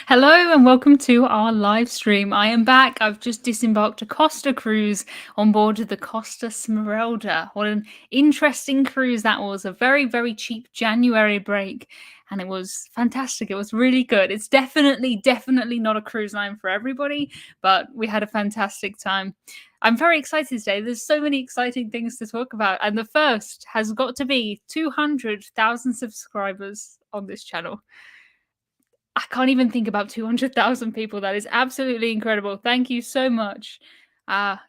Hello and welcome to our live stream. I am back. I've just disembarked a Costa cruise on board the Costa Smeralda. What an interesting cruise that was. A very, very cheap January break. And it was fantastic. It was really good. It's definitely not a cruise line for everybody, but we had a fantastic time. I'm very excited today. There's so many exciting things to talk about. And the first has got to be 200,000 subscribers on this channel. I can't even think about 200,000 people. That is absolutely incredible. Thank you so much.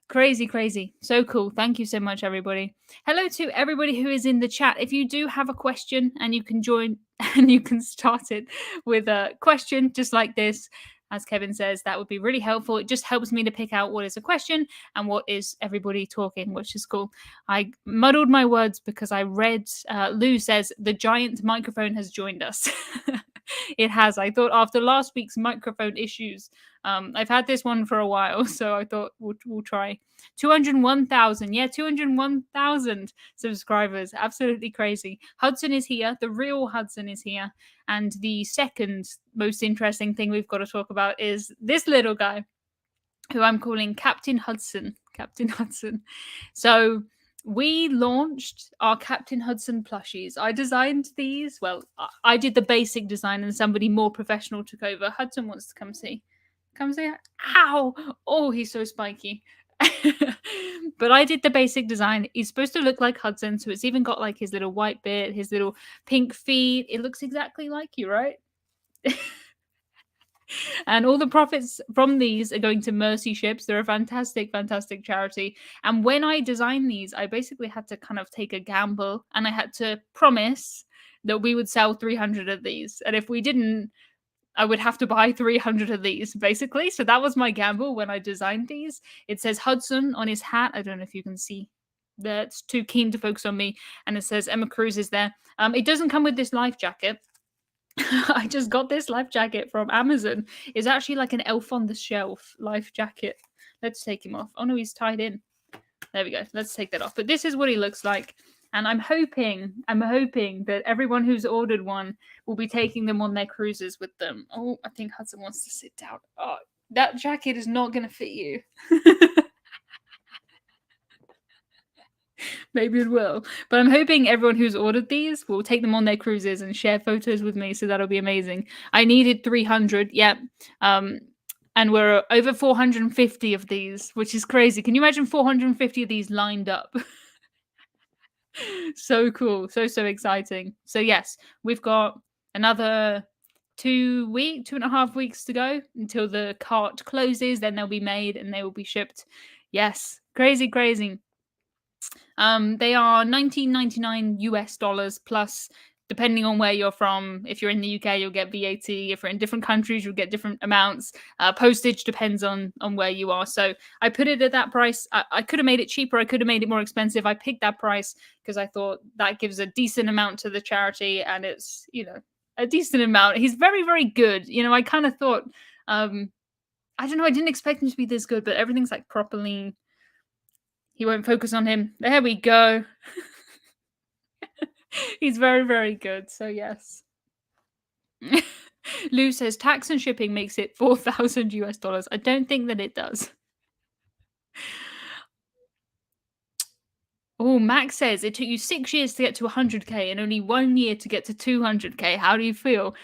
Crazy, crazy. So cool. Thank you so much, everybody. Hello to everybody who is in the chat. If you do have a question and you can join and you can start it with a question just like this, as Kevin says, that would be really helpful. It just helps me to pick out what is a question and what is everybody talking, which is cool. I muddled my words because I read Lou says the giant microphone has joined us. It has. I thought after last week's microphone issues, I've had this one for a while, so I thought we'll try. 201,000. Yeah, 201,000 subscribers. Absolutely crazy. Hudson is here. The real Hudson is here. And the second most interesting thing we've got to talk about is this little guy who I'm calling Captain Hudson. Captain Hudson. So we launched our Captain Hudson plushies. I designed these. Well, I did the basic design and somebody more professional took over. Hudson wants to come see. Come see. Ow! Oh, he's so spiky. But I did the basic design. He's supposed to look like Hudson, so it's even got like his little white bit, his little pink feet. It looks exactly like you, right? And all the profits from these are going to Mercy Ships. They're a fantastic, fantastic charity. And when I designed these, I basically had to kind of take a gamble and I had to promise that we would sell 300 of these. And if we didn't, I would have to buy 300 of these, basically. So that was my gamble when I designed these. It says Hudson on his hat. I don't know if you can see. That's too keen to focus on me. And it says Emma Cruz is there. It doesn't come with this life jacket. I just got this life jacket from Amazon. It's actually like an elf on the shelf life jacket. Let's take him off. Oh no, he's tied in. There we go. Let's take that off. But this is what he looks like. And I'm hoping that everyone who's ordered one will be taking them on their cruises with them. Oh, I think Hudson wants to sit down. Oh, that jacket is not going to fit you. Maybe it will. But I'm hoping everyone who's ordered these will take them on their cruises and share photos with me. So that'll be amazing. I needed 300. Yep. And we're over 450 of these, which is crazy. Can you imagine 450 of these lined up? So cool. So exciting. So yes, we've got another 2.5 weeks to go until the cart closes. Then they'll be made and they will be shipped. Yes. Crazy. They are $19.99 US dollars plus, depending on where you're from. If you're in the UK, you'll get VAT. If you're in different countries, you'll get different amounts. Postage depends on where you are. So I put it at that price. I could have made it cheaper. I could have made it more expensive. I picked that price because I thought that gives a decent amount to the charity, and it's a decent amount. He's very, very good. I kind of thought, I don't know. I didn't expect him to be this good, but everything's like properly. He won't focus on him. There we go. He's very, very good. So yes. Lou says tax and shipping makes it 4,000 US dollars. I don't think that it does. Oh, Max says it took you 6 years to get to 100k and only 1 year to get to 200k. How do you feel?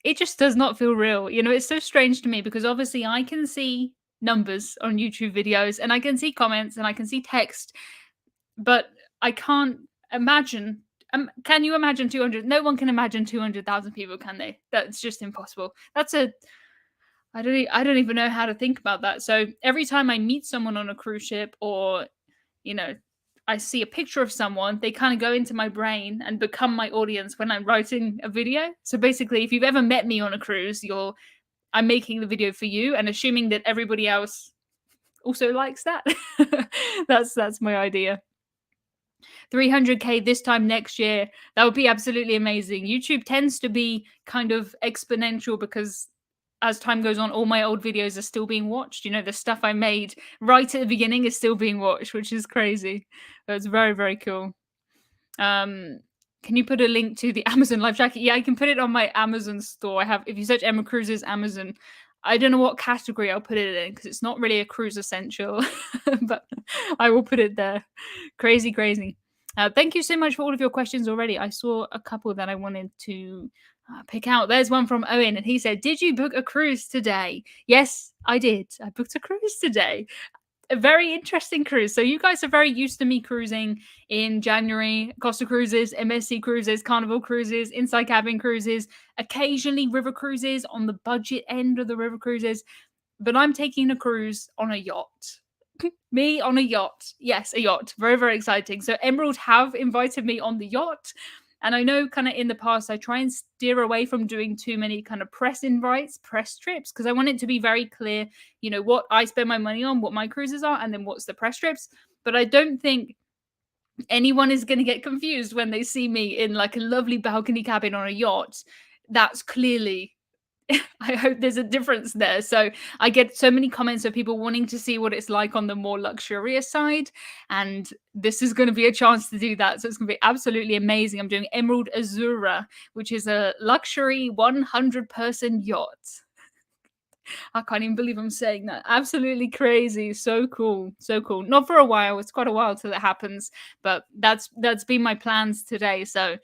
It just does not feel real. It's so strange to me because obviously I can see numbers on YouTube videos and I can see comments and I can see text, but I can't imagine. Can you imagine 200? No one can imagine 200,000 people, can they? That's just impossible. I don't even know how to think about that. So every time I meet someone on a cruise ship or, I see a picture of someone, they kind of go into my brain and become my audience when I'm writing a video. So basically, if you've ever met me on a cruise, I'm making the video for you and assuming that everybody else also likes that. That's my idea. 300k this time next year. That would be absolutely amazing. YouTube tends to be kind of exponential because as time goes on, all my old videos are still being watched. The stuff I made right at the beginning is still being watched, which is crazy. But it's very, very cool. Can you put a link to the Amazon life jacket? Yeah, I can put it on my Amazon store. I have, if you search Emma Cruises Amazon, I don't know what category I'll put it in because it's not really a cruise essential, but I will put it there. Crazy, crazy. Thank you so much for all of your questions already. I saw a couple that I wanted to pick out. There's one from Owen, and he said, "Did you book a cruise today?" Yes, I did. I booked a cruise today. A very interesting cruise. So you guys are very used to me cruising in January, Costa Cruises, MSC Cruises, Carnival Cruises, Inside Cabin Cruises, occasionally river cruises on the budget end of the river cruises. But I'm taking a cruise on a yacht. Me on a yacht. Yes, a yacht. Very, very exciting. So Emerald have invited me on the yacht. And I know kind of in the past, I try and steer away from doing too many kind of press invites, press trips, because I want it to be very clear, what I spend my money on, what my cruises are, and then what's the press trips. But I don't think anyone is going to get confused when they see me in like a lovely balcony cabin on a yacht. That's clearly I hope there's a difference there. So I get so many comments of people wanting to see what it's like on the more luxurious side. And this is going to be a chance to do that. So it's going to be absolutely amazing. I'm doing Emerald Azura, which is a luxury 100-person yacht. I can't even believe I'm saying that. Absolutely crazy. So cool. So cool. Not for a while. It's quite a while till it happens. But that's been my plans today. So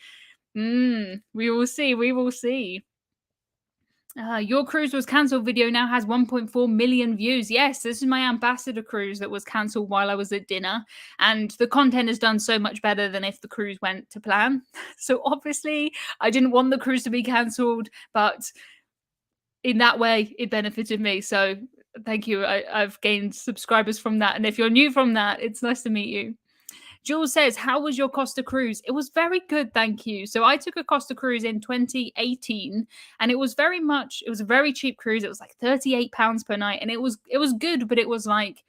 we will see. We will see. Your cruise was cancelled video now has 1.4 million views. Yes, this is my ambassador cruise that was cancelled while I was at dinner. And the content has done so much better than if the cruise went to plan. So obviously, I didn't want the cruise to be cancelled, but in that way, it benefited me. So thank you. I've gained subscribers from that. And if you're new from that, it's nice to meet you. Jules says, "How was your Costa cruise?" It was very good, thank you. So I took a Costa cruise in 2018, and it was a very cheap cruise. It was like £38 per night, and it was good, but it was like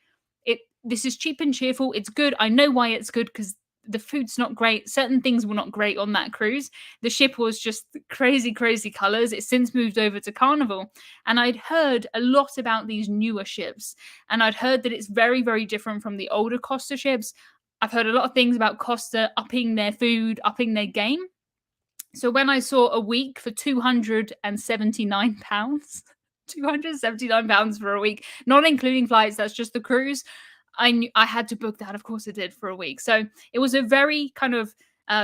this is cheap and cheerful. It's good. I know why it's good because the food's not great. Certain things were not great on that cruise. The ship was just crazy, crazy colors. It's since moved over to Carnival, and I'd heard a lot about these newer ships, and I'd heard that it's very, very different from the older Costa ships. I've heard a lot of things about Costa upping their food, upping their game. So when I saw a week for £279, £279 for a week, not including flights, that's just the cruise, I knew I had to book that. Of course I did, for a week. So it was a very kind of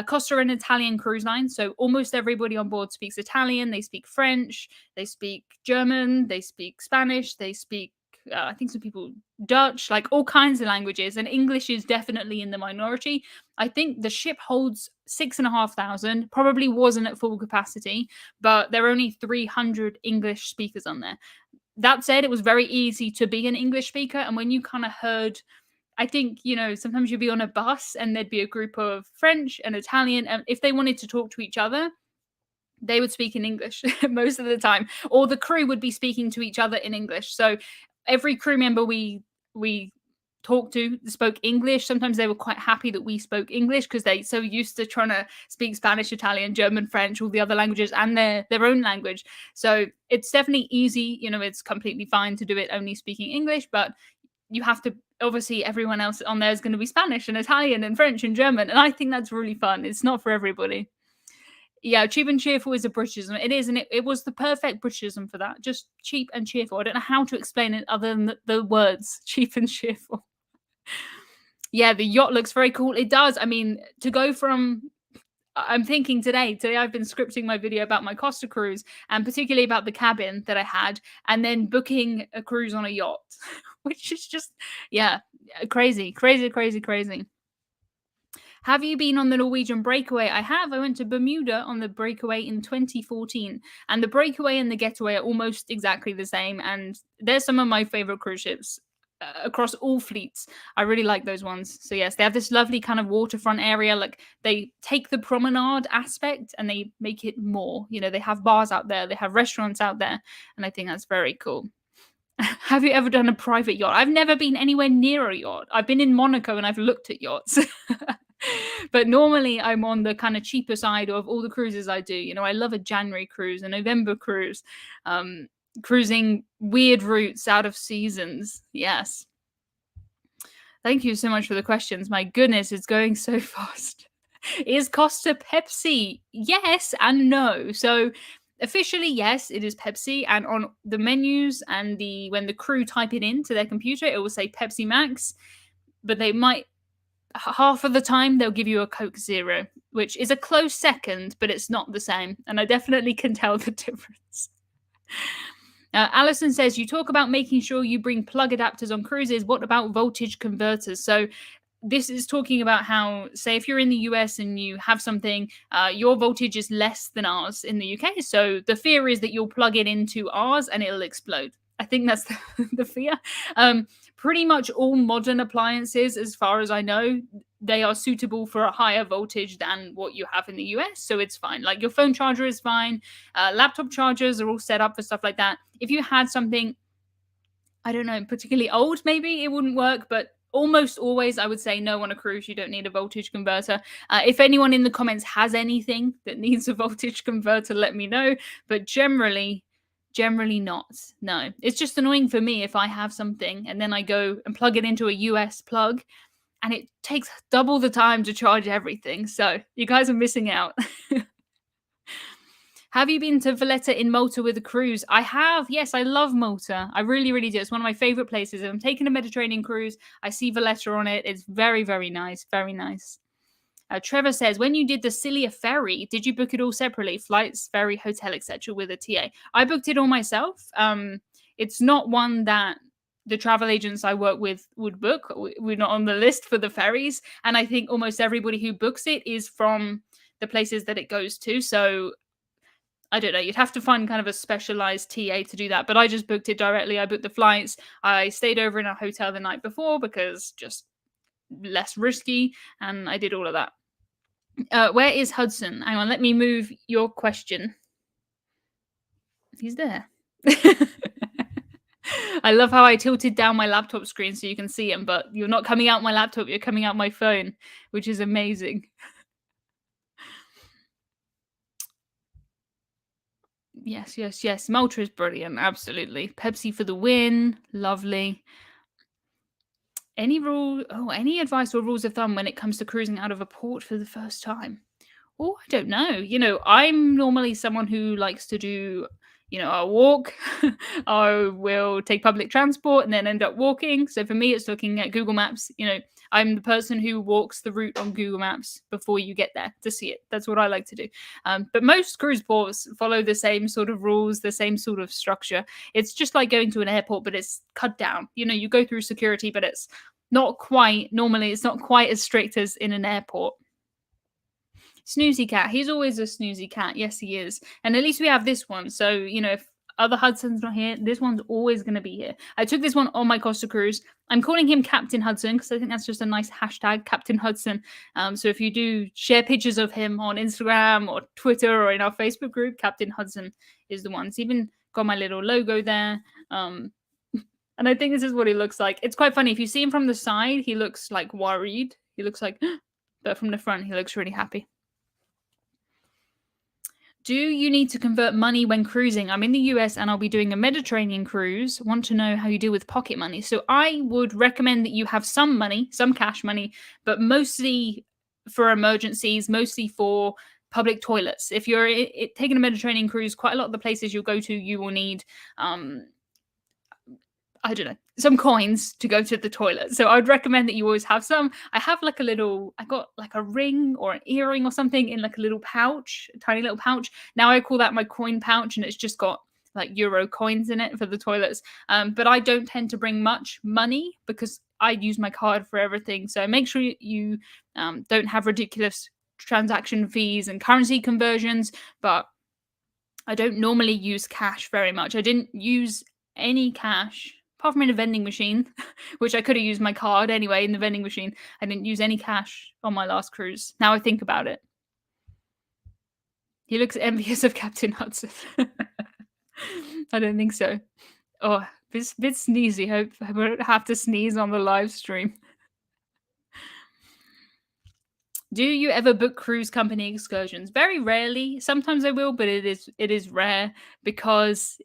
Costa an Italian cruise line. So almost everybody on board speaks Italian. They speak French. They speak German. They speak Spanish. They speak I think some people Dutch, like all kinds of languages, and English is definitely in the minority. I think the ship holds 6,500, probably wasn't at full capacity, but there are only 300 English speakers on there. That said, it was very easy to be an English speaker, and when you kind of heard, I think, sometimes you'd be on a bus and there'd be a group of French and Italian, and if they wanted to talk to each other, they would speak in English most of the time, or the crew would be speaking to each other in English. So every crew member we talked to spoke English. Sometimes they were quite happy that we spoke English because they're so used to trying to speak Spanish, Italian, German, French, all the other languages, and their own language. So it's definitely easy. It's completely fine to do it only speaking English, but you have to, obviously everyone else on there is going to be Spanish and Italian and French and German, and I think that's really fun. It's not for everybody. Yeah, cheap and cheerful is a Britishism. It is, and it was the perfect Britishism for that. Just cheap and cheerful. I don't know how to explain it other than the words cheap and cheerful. Yeah, the yacht looks very cool. It does. I mean, to go from, I'm thinking today I've been scripting my video about my Costa cruise, and particularly about the cabin that I had, and then booking a cruise on a yacht, which is just, yeah, crazy, crazy, crazy, crazy. Have you been on the Norwegian breakaway? I have. I went to Bermuda on the breakaway in 2014. And the breakaway and the getaway are almost exactly the same. And they're some of my favorite cruise ships across all fleets. I really like those ones. So yes, they have this lovely kind of waterfront area. Like they take the promenade aspect and they make it more. They have bars out there. They have restaurants out there. And I think that's very cool. Have you ever done a private yacht? I've never been anywhere near a yacht. I've been in Monaco and I've looked at yachts. But normally I'm on the kind of cheaper side of all the cruises I do. I love a January cruise, a November cruise, cruising weird routes out of seasons. Yes. Thank you so much for the questions. My goodness, it's going so fast. Is Costa Pepsi? Yes and no. So officially, yes, it is Pepsi. And on the menus and the when the crew type it into their computer, it will say Pepsi Max. But they might half of the time they'll give you a Coke Zero, which is a close second, but it's not the same. And I definitely can tell the difference. Alison says you talk about making sure you bring plug adapters on cruises. What about voltage converters? So this is talking about how, say, if you're in the US and you have something, your voltage is less than ours in the UK. So the fear is that you'll plug it into ours and it'll explode. I think that's the fear. Pretty much all modern appliances, as far as I know, they are suitable for a higher voltage than what you have in the US. So it's fine. Like your phone charger is fine. Laptop chargers are all set up for stuff like that. If you had something, I don't know, particularly old, maybe it wouldn't work, but almost always I would say no on a cruise. You don't need a voltage converter. If anyone in the comments has anything that needs a voltage converter, let me know. But generally not. No. It's just annoying for me if I have something and then I go and plug it into a US plug and it takes double the time to charge everything. So you guys are missing out. Have you been to Valletta in Malta with a cruise? I have. Yes, I love Malta. I really, really do. It's one of my favorite places. If I'm taking a Mediterranean cruise, I see Valletta on it. It's very, very nice. Very nice. Trevor says, when you did the Cilia ferry, did you book it all separately? Flights, ferry, hotel, etc. with a TA? I booked it all myself. It's not one that the travel agents I work with would book. We're not on the list for the ferries. And I think almost everybody who books it is from the places that it goes to. So I don't know. You'd have to find kind of a specialized TA to do that. But I just booked it directly. I booked the flights. I stayed over in a hotel the night before because just less risky. And I did all of that. Where is Hudson? Hang on. Let me move your question. He's there. I love how I tilted down my laptop screen so you can see him. But you're not coming out my laptop. You're coming out my phone, which is amazing. Yes, yes, yes. Malta is brilliant. Absolutely. Pepsi for the win. Lovely. Any rule? Oh, any advice or rules of thumb when it comes to cruising out of a port for the first time? Oh, I don't know. I'm normally someone who likes to do, a walk. I will take public transport and then end up walking. So for me, it's looking at Google Maps. I'm the person who walks the route on Google Maps before you get there to see it. That's what I like to do. But most cruise ports follow the same sort of rules, the same sort of structure. It's just like going to an airport, but it's cut down. You go through security, but it's not quite, normally, it's not quite as strict as in an airport. Snoozy cat. He's always a snoozy cat. Yes, he is. And at least we have this one. So, if other Hudson's not here, this one's always going to be here. I took this one on my Costa cruise. I'm calling him Captain Hudson because I think that's just a nice hashtag, Captain Hudson. So if you do share pictures of him on Instagram or Twitter or in our Facebook group, Captain Hudson is the one. It's even got my little logo there. And I think this is what he looks like. It's quite funny. If you see him from the side, he looks like worried. He looks like, but from the front, he looks really happy. Do you need to convert money when cruising? I'm in the US and I'll be doing a Mediterranean cruise. Want to know how you deal with pocket money. So I would recommend that you have some money, some cash money, but mostly for emergencies, mostly for public toilets. If you're taking a Mediterranean cruise, quite a lot of the places you'll go to, you will need I don't know, some coins to go to the toilet. So I would recommend that you always have some. I got like a ring or an earring or something in like a little pouch, a tiny little pouch. Now I call that my coin pouch and it's just got like euro coins in it for the toilets. But I don't tend to bring much money because I use my card for everything. So make sure you don't have ridiculous transaction fees and currency conversions. But I don't normally use cash very much. I didn't use any cash apart from in a vending machine, which I could have used my card anyway in the vending machine. I didn't use any cash on my last cruise. Now I think about it. He looks envious of Captain Hudson. I don't think so. Oh, bit sneezy. Hope I won't have to sneeze on the live stream. Do you ever book cruise company excursions? Very rarely. Sometimes I will, but it is rare because,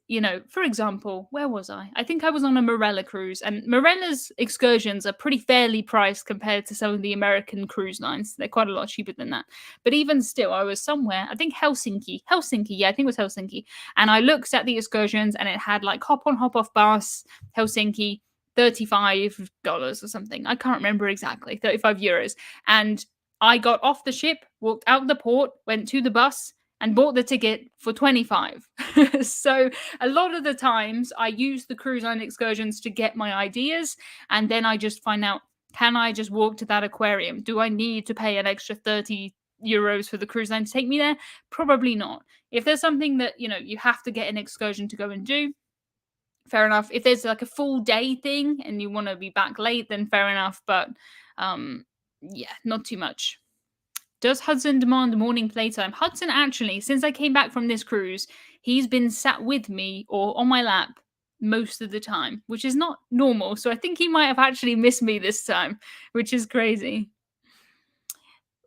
for example, where was I? I think I was on a Morella cruise, and Morella's excursions are pretty fairly priced compared to some of the American cruise lines. They're quite a lot cheaper than that. But even still, I was somewhere, I think Helsinki. Helsinki, yeah, I think it was Helsinki. And I looked at the excursions and it had like hop on, hop off bus, Helsinki, $35 or something. I can't remember exactly, 35 euros. And I got off the ship, walked out the port, went to the bus, and bought the ticket for 25. So a lot of the times I use the cruise line excursions to get my ideas, and then I just find out, can I just walk to that aquarium? Do I need to pay an extra 30 euros for the cruise line to take me there? Probably not. If there's something that, you have to get an excursion to go and do, fair enough. If there's like a full day thing and you want to be back late, then fair enough. But yeah, not too much. Does Hudson demand morning playtime? Hudson actually, since I came back from this cruise, he's been sat with me or on my lap most of the time, which is not normal. So I think he might have actually missed me this time, which is crazy.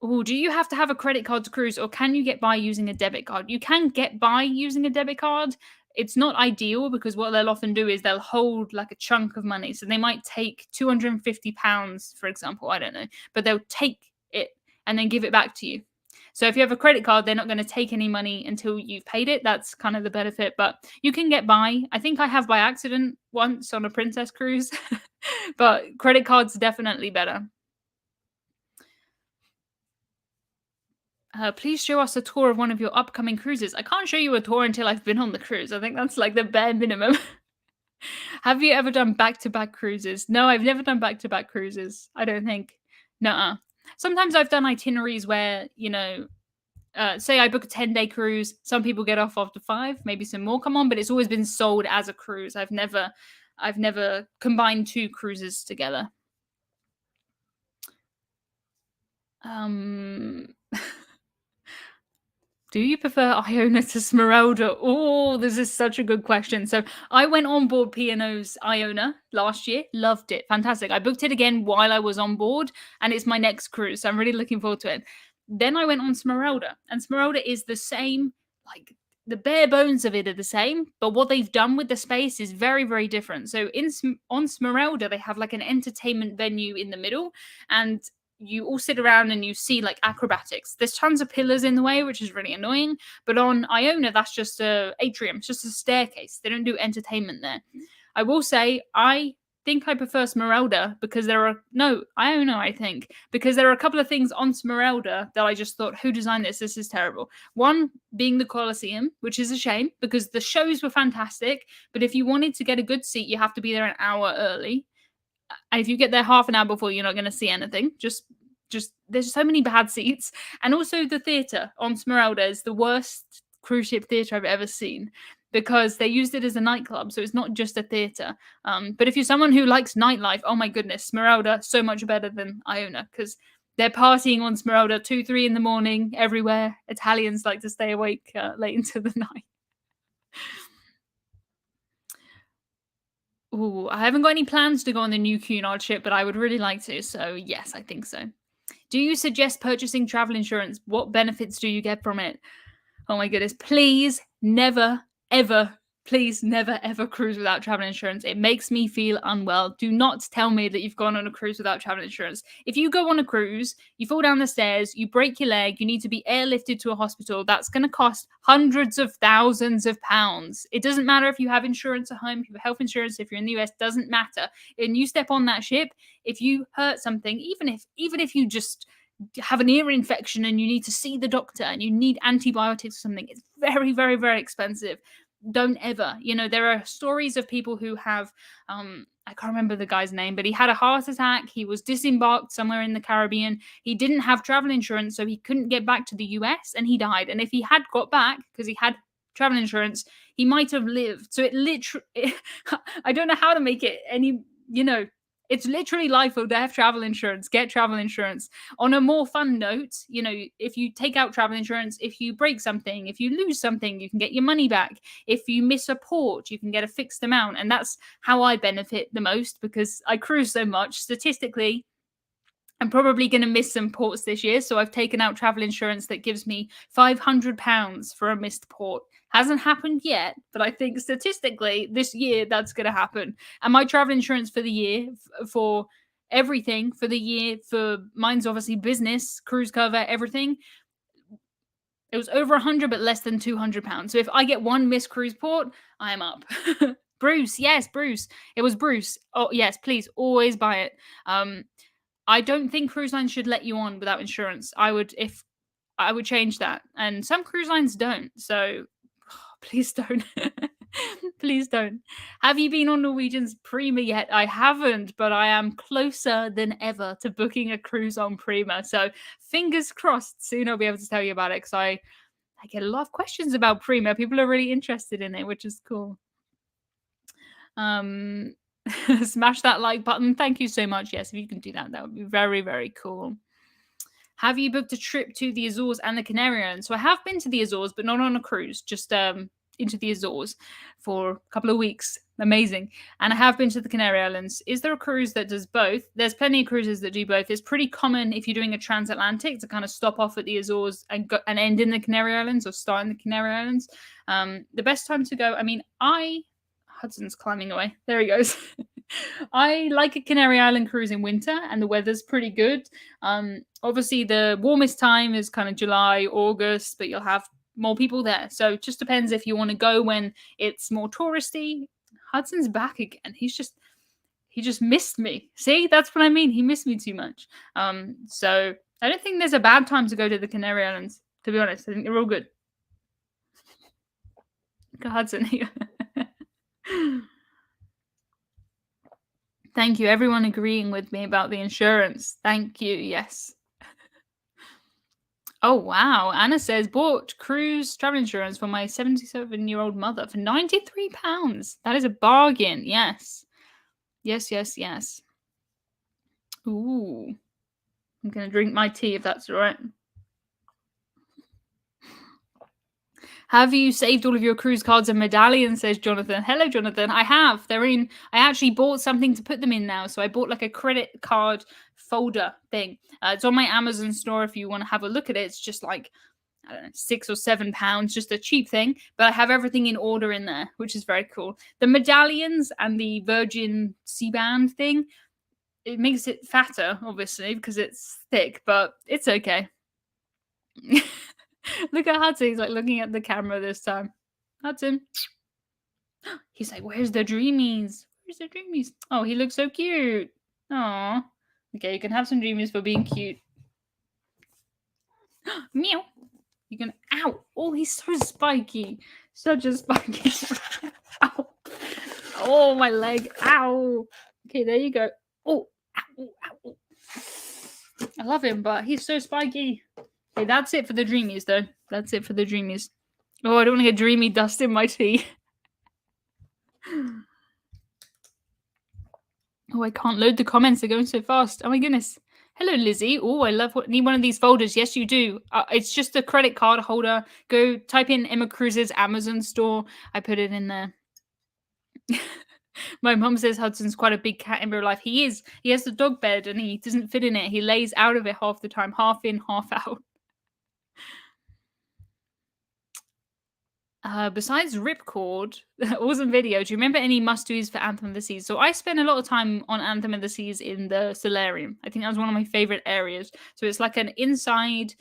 Oh, do you have to have a credit card to cruise, or can you get by using a debit card? You can get by using a debit card. It's not ideal because what they'll often do is they'll hold like a chunk of money. So they might take £250, for example. I don't know, but they'll take it and then give it back to you. So if you have a credit card, they're not going to take any money until you've paid it. That's kind of the benefit, but you can get by. I think I have by accident once on a princess cruise, but credit cards definitely better. Please show us a tour of one of your upcoming cruises. I can't show you a tour until I've been on the cruise. I think that's like the bare minimum. Have you ever done back-to-back cruises? No, I've never done back-to-back cruises. I don't think. Nuh-uh. Sometimes I've done itineraries where, say I book a 10-day cruise. Some people get off after 5, maybe some more come on, but it's always been sold as a cruise. I've never combined 2 cruises together. Do you prefer Iona to Smeralda? Oh, this is such a good question. So I went on board P&O's Iona last year. Loved it. Fantastic. I booked it again while I was on board, and it's my next cruise. So I'm really looking forward to it. Then I went on Smeralda, and Smeralda is the same, like the bare bones of it are the same, but what they've done with the space is very, very different. So on Smeralda, they have like an entertainment venue in the middle, and you all sit around and you see like acrobatics. There's tons of pillars in the way, which is really annoying. But on Iona, that's just a atrium. It's just a staircase. They don't do entertainment there. I will say, I think I prefer Smeralda because Iona, I think, because there are a couple of things on Smeralda that I just thought, who designed this? This is terrible. One being the Colosseum, which is a shame because the shows were fantastic. But if you wanted to get a good seat, you have to be there an hour early. And if you get there half an hour before, you're not going to see anything. Just there's so many bad seats. And also the theatre on Smeralda is the worst cruise ship theatre I've ever seen because they used it as a nightclub, so it's not just a theatre. But if you're someone who likes nightlife, oh my goodness, Smeralda so much better than Iona because they're partying on Smeralda 2, 3 in the morning everywhere. Italians like to stay awake late into the night. Ooh, I haven't got any plans to go on the new Cunard ship, but I would really like to. So yes, I think so. Do you suggest purchasing travel insurance? What benefits do you get from it? Oh my goodness. Please never, ever, please never, ever cruise without travel insurance. It makes me feel unwell. Do not tell me that you've gone on a cruise without travel insurance. If you go on a cruise, you fall down the stairs, you break your leg, you need to be airlifted to a hospital, that's going to cost hundreds of thousands of pounds. It doesn't matter if you have insurance at home, if you have health insurance, if you're in the US, doesn't matter. And you step on that ship, if you hurt something, even if you just have an ear infection and you need to see the doctor and you need antibiotics or something, it's very, very, very expensive. Don't ever, there are stories of people who have, I can't remember the guy's name, but he had a heart attack. He was disembarked somewhere in the Caribbean. He didn't have travel insurance, so he couldn't get back to the US and he died. And if he had got back, because he had travel insurance, he might have lived. So it literally, I don't know how to make it any, it's literally life or death travel insurance. Get travel insurance. On a more fun note, if you take out travel insurance, if you break something, if you lose something, you can get your money back. If you miss a port, you can get a fixed amount. And that's how I benefit the most because I cruise so much. Statistically, I'm probably going to miss some ports this year, so I've taken out travel insurance that gives me £500 for a missed port. Hasn't happened yet, but I think statistically this year that's going to happen. And my travel insurance for the year, for everything for the year, for mine's obviously business, cruise cover, everything, it was over 100, but less than £200. So if I get one missed cruise port, I am up. Bruce, yes, Bruce. It was Bruce. Oh, yes, please always buy it. I don't think cruise lines should let you on without insurance. I would change that. And some cruise lines don't. So please don't. Please don't. Have you been on Norwegian's Prima yet? I haven't, but I am closer than ever to booking a cruise on Prima. So fingers crossed soon I'll be able to tell you about it, because I get a lot of questions about Prima. People are really interested in it, which is cool. Smash that like button. Thank you so much. Yes, if you can do that, that would be very, very cool. Have you booked a trip to the Azores and the Canary Islands? So I have been to the Azores, but not on a cruise, just into the Azores for a couple of weeks. Amazing. And I have been to the Canary Islands. Is there a cruise that does both? There's plenty of cruises that do both. It's pretty common if you're doing a transatlantic to kind of stop off at the Azores and go and end in the Canary Islands, or start in the Canary Islands. The best time to go, Hudson's climbing away. There he goes. I like a Canary Island cruise in winter, and the weather's pretty good. Obviously, the warmest time is kind of July, August, but you'll have more people there. So it just depends if you want to go when it's more touristy. Hudson's back again. He just missed me. See, that's what I mean. He missed me too much. So I don't think there's a bad time to go to the Canary Islands, to be honest. I think they're all good. Look at Hudson here. Thank you, everyone agreeing with me about the insurance. Thank you. Yes. Oh, wow. Anna says, bought cruise travel insurance for my 77-year-old mother for £93. That is a bargain. Yes. Yes, yes, yes. Ooh. I'm going to drink my tea if that's all right. Have you saved all of your cruise cards and medallions, says Jonathan. Hello, Jonathan. I have. They're in. I actually bought something to put them in now. So I bought like a credit card folder thing. It's on my Amazon store if you want to have a look at it. It's just like, I don't know, £6 or £7, just a cheap thing. But I have everything in order in there, which is very cool. The medallions and the Virgin C-band thing, it makes it fatter, obviously, because it's thick, but it's okay. Look at Hudson. He's like looking at the camera this time. Hudson. He's like, where's the dreamies? Where's the dreamies? Oh, he looks so cute. Aw. Okay, you can have some dreamies for being cute. Meow. You can. Ow. Oh, he's so spiky. Such a spiky. Ow. Oh, my leg. Ow. Okay, there you go. Oh. Ow. Ow. I love him, but he's so spiky. Okay, that's it for the dreamies, though. That's it for the dreamies. Oh, I don't want to get dreamy dust in my tea. Oh, I can't load the comments. They're going so fast. Oh, my goodness. Hello, Lizzie. Oh, I need one of these folders. Yes, you do. It's just a credit card holder. Go type in Emma Cruise's Amazon store. I put it in there. My mum says Hudson's quite a big cat in real life. He is. He has the dog bed and he doesn't fit in it. He lays out of it half the time, half in, half out. Besides Ripcord, awesome video. Do you remember any must-dos for Anthem of the Seas? So I spent a lot of time on Anthem of the Seas in the solarium. I think that was one of my favorite areas. So it's like an inside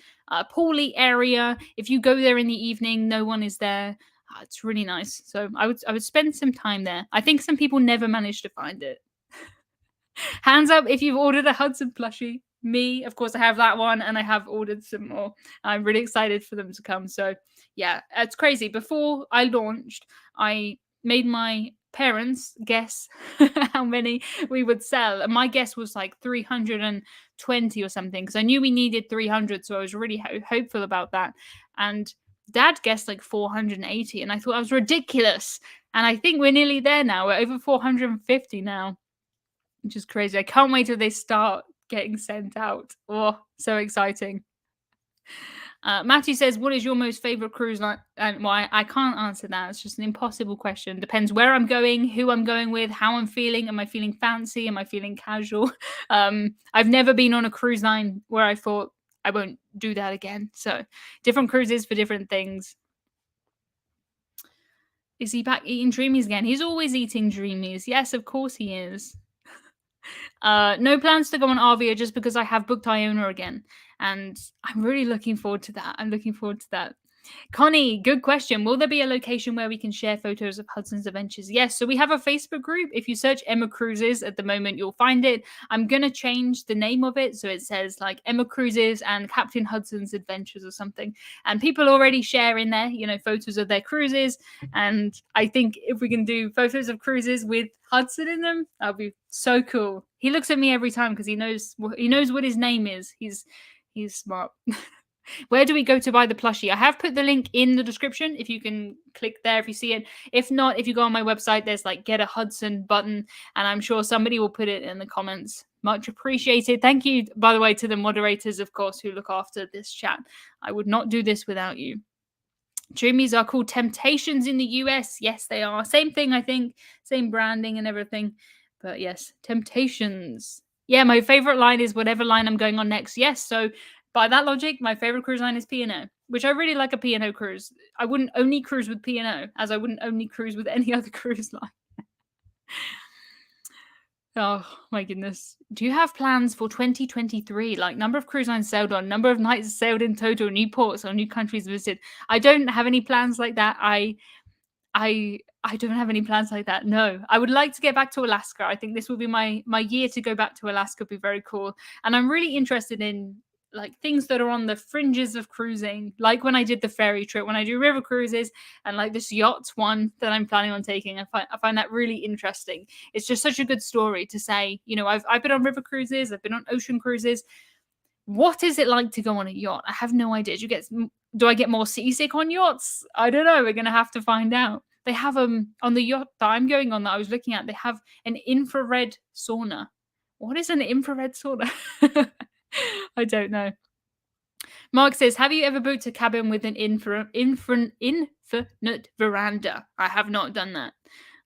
pooly area. If you go there in the evening, no one is there. It's really nice. So I would spend some time there. I think some people never managed to find it. Hands up if you've ordered a Hudson plushie. Me, of course, I have that one, and I have ordered some more. I'm really excited for them to come. So yeah, it's crazy. Before I launched, I made my parents guess how many we would sell, and my guess was like 320 or something, because I knew we needed 300, so I was really hopeful about that. And Dad guessed like 480, and I thought that was ridiculous. And I think we're nearly there now. We're over 450 now, which is crazy. I can't wait till they start getting sent out. Oh, so exciting. Matthew says, "What is your most favorite cruise line and why?" I can't answer that. It's just an impossible question. Depends where I'm going, who I'm going with, how I'm feeling. Am I feeling fancy? Am I feeling casual? I've never been on a cruise line where I thought I won't do that again. So different cruises for different things. Is he back eating dreamies again? He's always eating dreamies. Yes, of course he is. No plans to go on RV just because I have booked Iona again, and I'm really looking forward to that. I'm looking forward to that. Connie, good question. Will there be a location where we can share photos of Hudson's adventures? Yes. So we have a Facebook group. If you search Emma Cruises at the moment, you'll find it. I'm going to change the name of it. So it says like Emma Cruises and Captain Hudson's Adventures or something. And people already share in there, photos of their cruises. And I think if we can do photos of cruises with Hudson in them, that'll be so cool. He looks at me every time because he knows what his name is. He's smart. Where do we go to buy the plushie? I have put the link in the description if you can click there if you see it. If not, if you go on my website, there's like get a Hudson button, and I'm sure somebody will put it in the comments. Much appreciated. Thank you, by the way, to the moderators, of course, who look after this chat. I would not do this without you. Dreamies are called Temptations in the US. Yes, they are. Same thing, I think. Same branding and everything. But yes, Temptations. Yeah, my favorite line is whatever line I'm going on next. Yes, so by that logic, my favorite cruise line is P&O, which I really like a P&O cruise. I wouldn't only cruise with P&O, as I wouldn't only cruise with any other cruise line. Oh my goodness. Do you have plans for 2023? Like number of cruise lines sailed on, number of nights sailed in total, new ports or new countries visited? I don't have any plans like that. I don't have any plans like that. No. I would like to get back to Alaska. I think this will be my year to go back to Alaska. Would be very cool. And I'm really interested in like things that are on the fringes of cruising, like when I did the ferry trip, when I do river cruises, and like this yacht one that I'm planning on taking. I find that really interesting. It's just such a good story to say, I've been on river cruises, I've been on ocean cruises. What is it like to go on a yacht? I have no idea. Do I get more seasick on yachts? I don't know. We're gonna have to find out. They have on the yacht that I'm going on that I was looking at, they have an infrared sauna. What is an infrared sauna? I don't know. Mark says, have you ever booked a cabin with an infinite veranda? I have not done that.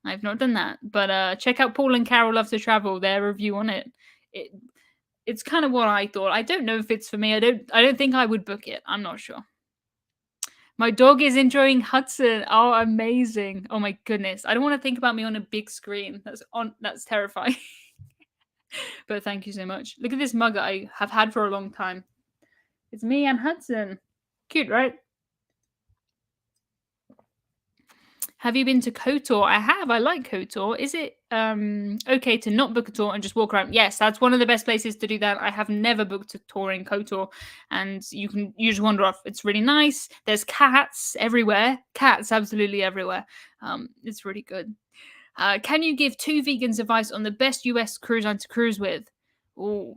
I've not done that. But check out Paul and Carol Love to Travel, their review on it. It's kind of what I thought. I don't know if it's for me. I don't think I would book it. I'm not sure. My dog is enjoying Hudson. Oh, amazing. Oh my goodness. I don't want to think about me on a big screen. That's terrifying. But thank you so much. Look at this mug that I have had for a long time. It's me and Hudson. Cute, right? Have you been to KOTOR? I have. I like KOTOR. Is it okay to not book a tour and just walk around? Yes, that's one of the best places to do that. I have never booked a tour in KOTOR, and you just wander off. It's really nice. There's cats everywhere. Cats absolutely everywhere. It's really good. Can you give two vegans advice on the best US cruise line to cruise with? Ooh.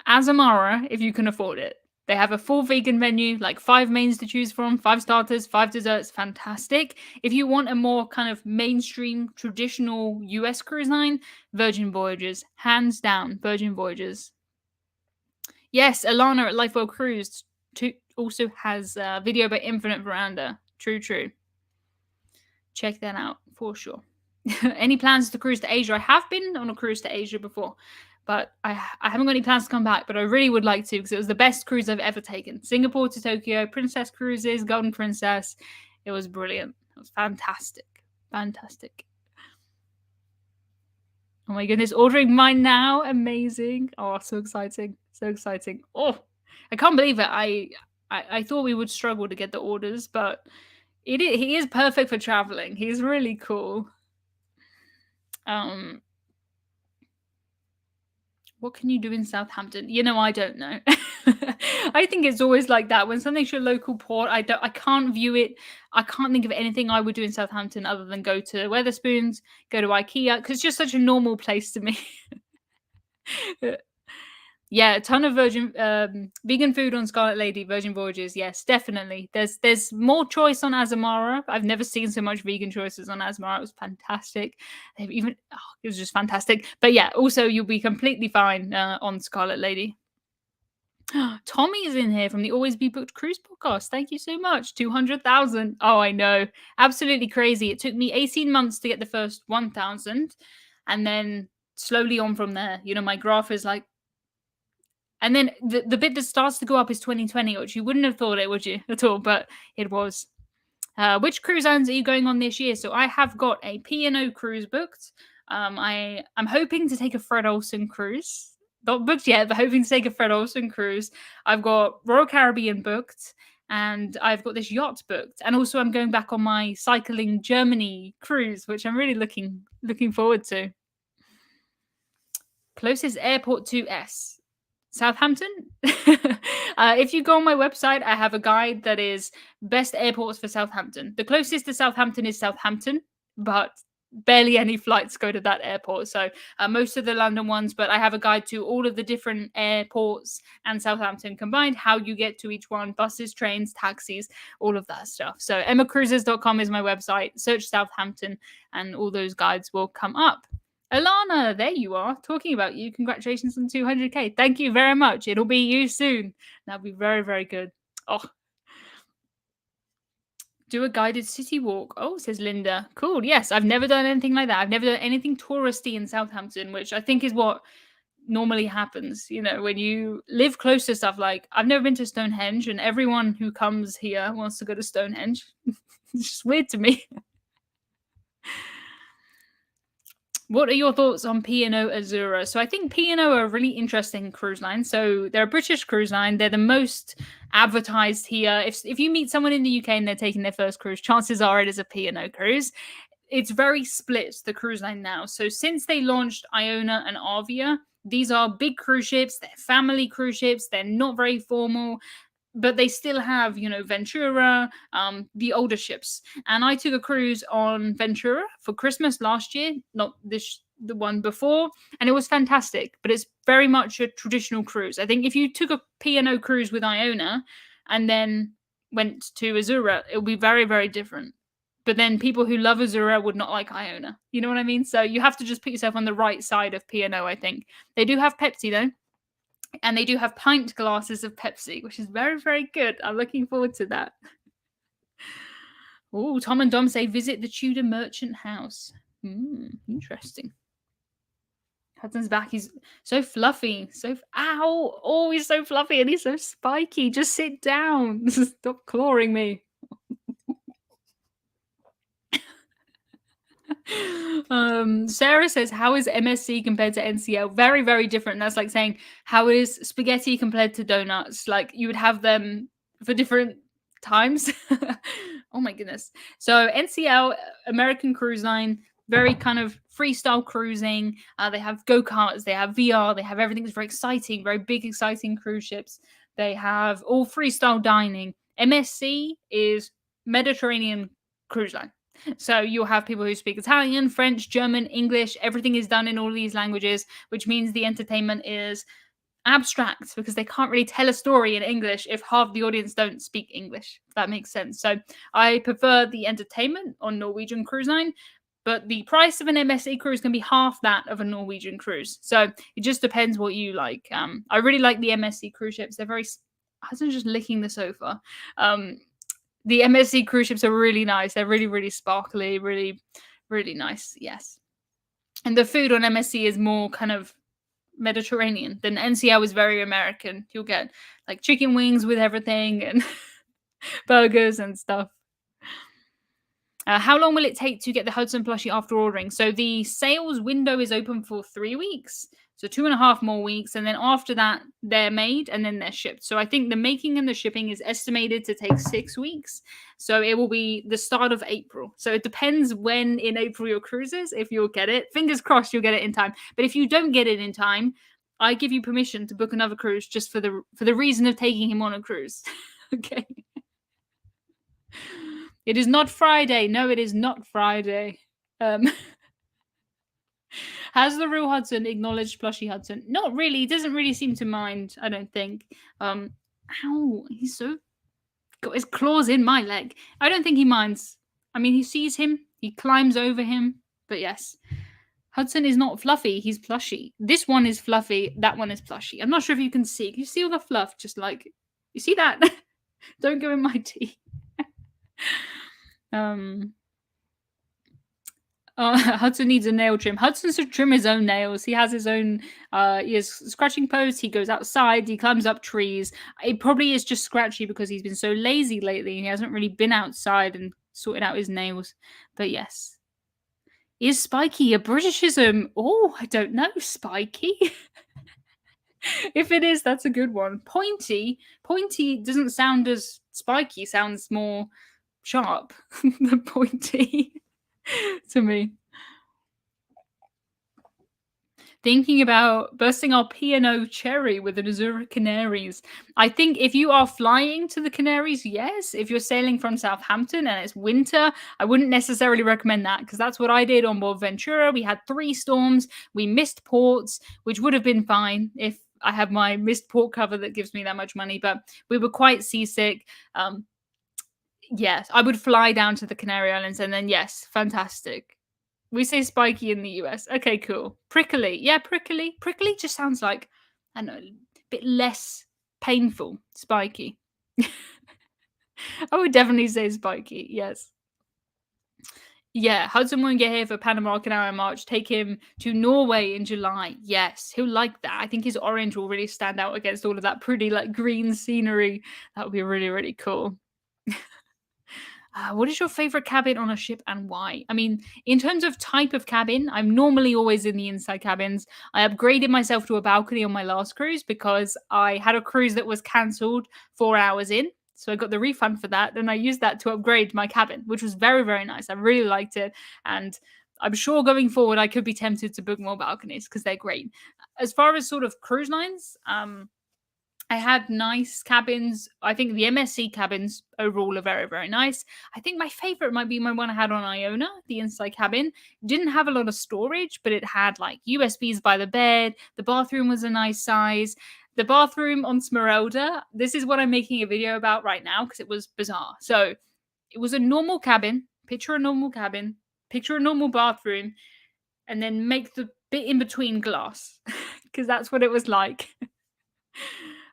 Azamara, if you can afford it. They have a full vegan menu, like 5 mains to choose from, 5 starters, 5 desserts. Fantastic. If you want a more kind of mainstream, traditional US cruise line, Virgin Voyages. Hands down, Virgin Voyages. Yes, Alana at Lifewell Cruise also has a video about Infinite Veranda. True. Check that out for sure. Any plans to cruise to Asia? I have been on a cruise to Asia before, but I haven't got any plans to come back, but I really would like to because it was the best cruise I've ever taken. Singapore to Tokyo, Princess Cruises, Golden Princess. It was brilliant. It was fantastic. Fantastic. Oh my goodness, ordering mine now. Amazing. Oh, so exciting. So exciting. Oh, I can't believe it. I thought we would struggle to get the orders, but he is perfect for traveling. He's really cool. What can you do in Southampton? I don't know. I think it's always like that. When something's your local port, I can't view it. I can't think of anything I would do in Southampton other than go to Weatherspoons, go to IKEA, because it's just such a normal place to me. Yeah, a ton of vegan food on Scarlet Lady, Virgin Voyages. Yes, definitely. There's more choice on Azamara. I've never seen so much vegan choices on Azamara. It was fantastic. It was just fantastic. But yeah, also you'll be completely fine on Scarlet Lady. Tommy is in here from the Always Be Booked Cruise podcast. Thank you so much. 200,000. Oh, I know. Absolutely crazy. It took me 18 months to get the first 1,000 and then slowly on from there. You know, my graph is like, and then the bit that starts to go up is 2020, which you wouldn't have thought it, would you, at all? But it was. Which cruise lines are you going on this year? So I have got a P&O cruise booked. I'm hoping to take a Fred Olsen cruise. Not booked yet, but hoping to take a Fred Olsen cruise. I've got Royal Caribbean booked, and I've got this yacht booked. And also, I'm going back on my cycling Germany cruise, which I'm really looking forward to. Closest airport to S. Southampton. If you go on my website, I have a guide that is best airports for Southampton. The closest to Southampton is Southampton, but barely any flights go to that airport. So most of the London ones, but I have a guide to all of the different airports and Southampton combined, how you get to each one, buses, trains, taxis, all of that stuff. So emmacruises.com is my website. Search Southampton and all those guides will come up. Alana, there you are, talking about you. Congratulations on 200k. Thank you very much. It'll be you soon. That'll be very, very good. Oh, do a guided city walk. Oh, says Linda. Cool. Yes, I've never done anything like that. I've never done anything touristy in Southampton, which I think is what normally happens. You know, when you live close to stuff like I've never been to Stonehenge, and everyone who comes here wants to go to Stonehenge. It's just weird to me. What are your thoughts on P&O Azura? So I think P&O are a really interesting cruise line. So they're a British cruise line. They're the most advertised here. If you meet someone in the UK and they're taking their first cruise, chances are it is a P&O cruise. It's very split, the cruise line now. So since they launched Iona and Avia, these are big cruise ships. They're family cruise ships. They're not very formal, but they still have, you know, Ventura, the older ships. And I took a cruise on Ventura for Christmas last year, not the one before, and it was fantastic. But it's very much a traditional cruise. I think if you took a P&O cruise with Iona and then went to Azura, it would be very, very different. But then people who love Azura would not like Iona. You know what I mean? So you have to just put yourself on the right side of P&O, I think. They do have Pepsi, though. And they do have pint glasses of Pepsi, which is very, very good. I'm looking forward to that. Oh, Tom and Dom say visit the Tudor Merchant House. Interesting. Hudson's back. He's so fluffy. Ow! Oh, he's so fluffy and he's so spiky. Just sit down. Stop clawing me. Sarah says, how is MSC compared to NCL? Very, very different. That's like saying, how is spaghetti compared to donuts? Like you would have them for different times. Oh my goodness. So NCL, American Cruise Line, very kind of freestyle cruising. They have go-karts, they have VR, they have everything that's very exciting, very big, exciting cruise ships. They have all freestyle dining. MSC is Mediterranean Cruise Line. So you'll have people who speak Italian, French, German, English. Everything is done in all these languages, which means the entertainment is abstract because they can't really tell a story in English if half the audience don't speak English, if that makes sense. So I prefer the entertainment on Norwegian Cruise Line, but the price of an MSC cruise can be half that of a Norwegian cruise. So it just depends what you like. I really like the MSC cruise ships. They're very... Hudson's just licking the sofa. The MSC cruise ships are really nice. They're really, really sparkly, really, really nice. Yes. And the food on MSC is more kind of Mediterranean. Then NCL is very American. You'll get like chicken wings with everything and burgers and stuff. How long will it take to get the Hudson plushie after ordering? So the sales window is open for 3 weeks. So 2.5 more weeks. And then after that, they're made and then they're shipped. So I think the making and the shipping is estimated to take 6 weeks. So it will be the start of April. So it depends when in April your cruise is, if you'll get it. Fingers crossed you'll get it in time. But if you don't get it in time, I give you permission to book another cruise just for the reason of taking him on a cruise. Okay. It is not Friday. No, it is not Friday. Has the real Hudson acknowledged plushie Hudson? Not really. He doesn't really seem to mind, I don't think. Ow, he's so... got his claws in my leg. I don't think he minds. I mean, he sees him. He climbs over him. But yes. Hudson is not fluffy, he's plushy. This one is fluffy, that one is plushy. I'm not sure if you can see. Can you see all the fluff? Just like, you see that? Don't go in my tea. um, Hudson needs a nail trim. Hudson should trim his own nails. He has his own, he has scratching posts. He goes outside. He climbs up trees. It probably is just scratchy because he's been so lazy lately. He hasn't really been outside and sorted out his nails. But yes. Is spiky a Britishism? Oh, I don't know. Spiky? If it is, that's a good one. Pointy? Pointy doesn't sound as spiky. Sounds more sharp than pointy to me. Thinking about bursting our P&O cherry with the Azura Canaries. I think if you are flying to the Canaries, yes. If you're sailing from Southampton and it's winter, I wouldn't necessarily recommend that because that's what I did on board Ventura. We had 3 storms. We missed ports, which would have been fine if I have my missed port cover that gives me that much money. But we were quite seasick. Yes, I would fly down to the Canary Islands and then, yes, fantastic. We say spiky in the US. Okay, cool. Prickly. Yeah, prickly. Prickly just sounds like, I don't know, a bit less painful. Spiky. I would definitely say spiky. Yes. Yeah, Hudson won't get here for Panama Canal in March. Take him to Norway in July. Yes, he'll like that. I think his orange will really stand out against all of that pretty, like, green scenery. That would be really, really cool. What is your favorite cabin on a ship and why? I mean, in terms of type of cabin, I'm normally always in the inside cabins. I upgraded myself to a balcony on my last cruise because I had a cruise that was cancelled 4 hours in. So I got the refund for that. And I used that to upgrade my cabin, which was very, very nice. I really liked it. And I'm sure going forward, I could be tempted to book more balconies because they're great. As far as sort of cruise lines, I had nice cabins. I think the MSC cabins overall are very, very nice. I think my favorite might be my one I had on Iona, the inside cabin. Didn't have a lot of storage, but it had like USBs by the bed. The bathroom was a nice size. The bathroom on Smeralda, this is what I'm making a video about right now because it was bizarre. So it was a normal cabin. Picture a normal cabin. Picture a normal bathroom. And then make the bit in between glass because that's what it was like.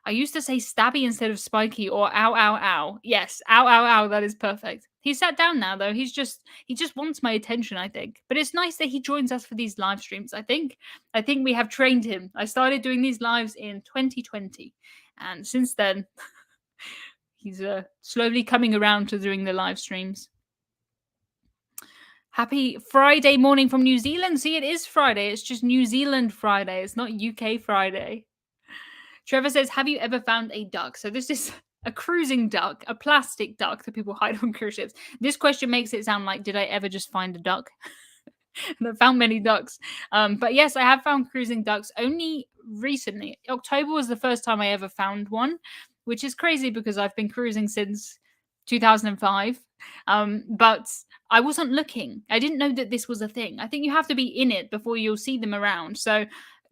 I used to say stabby instead of spiky or ow, ow, ow. Yes, ow, ow, ow. That is perfect. He's sat down now, though. He just wants my attention, I think. But it's nice that he joins us for these live streams, I think. I think we have trained him. I started doing these lives in 2020. And since then, he's slowly coming around to doing the live streams. Happy Friday morning from New Zealand. See, it is Friday. It's just New Zealand Friday. It's not UK Friday. Trevor says, have you ever found a duck? So this is a cruising duck, a plastic duck that people hide on cruise ships. This question makes it sound like, did I ever just find a duck? And I found many ducks. But yes, I have found cruising ducks only recently. October was the first time I ever found one, which is crazy because I've been cruising since 2005. But I wasn't looking. I didn't know that this was a thing. I think you have to be in it before you'll see them around. So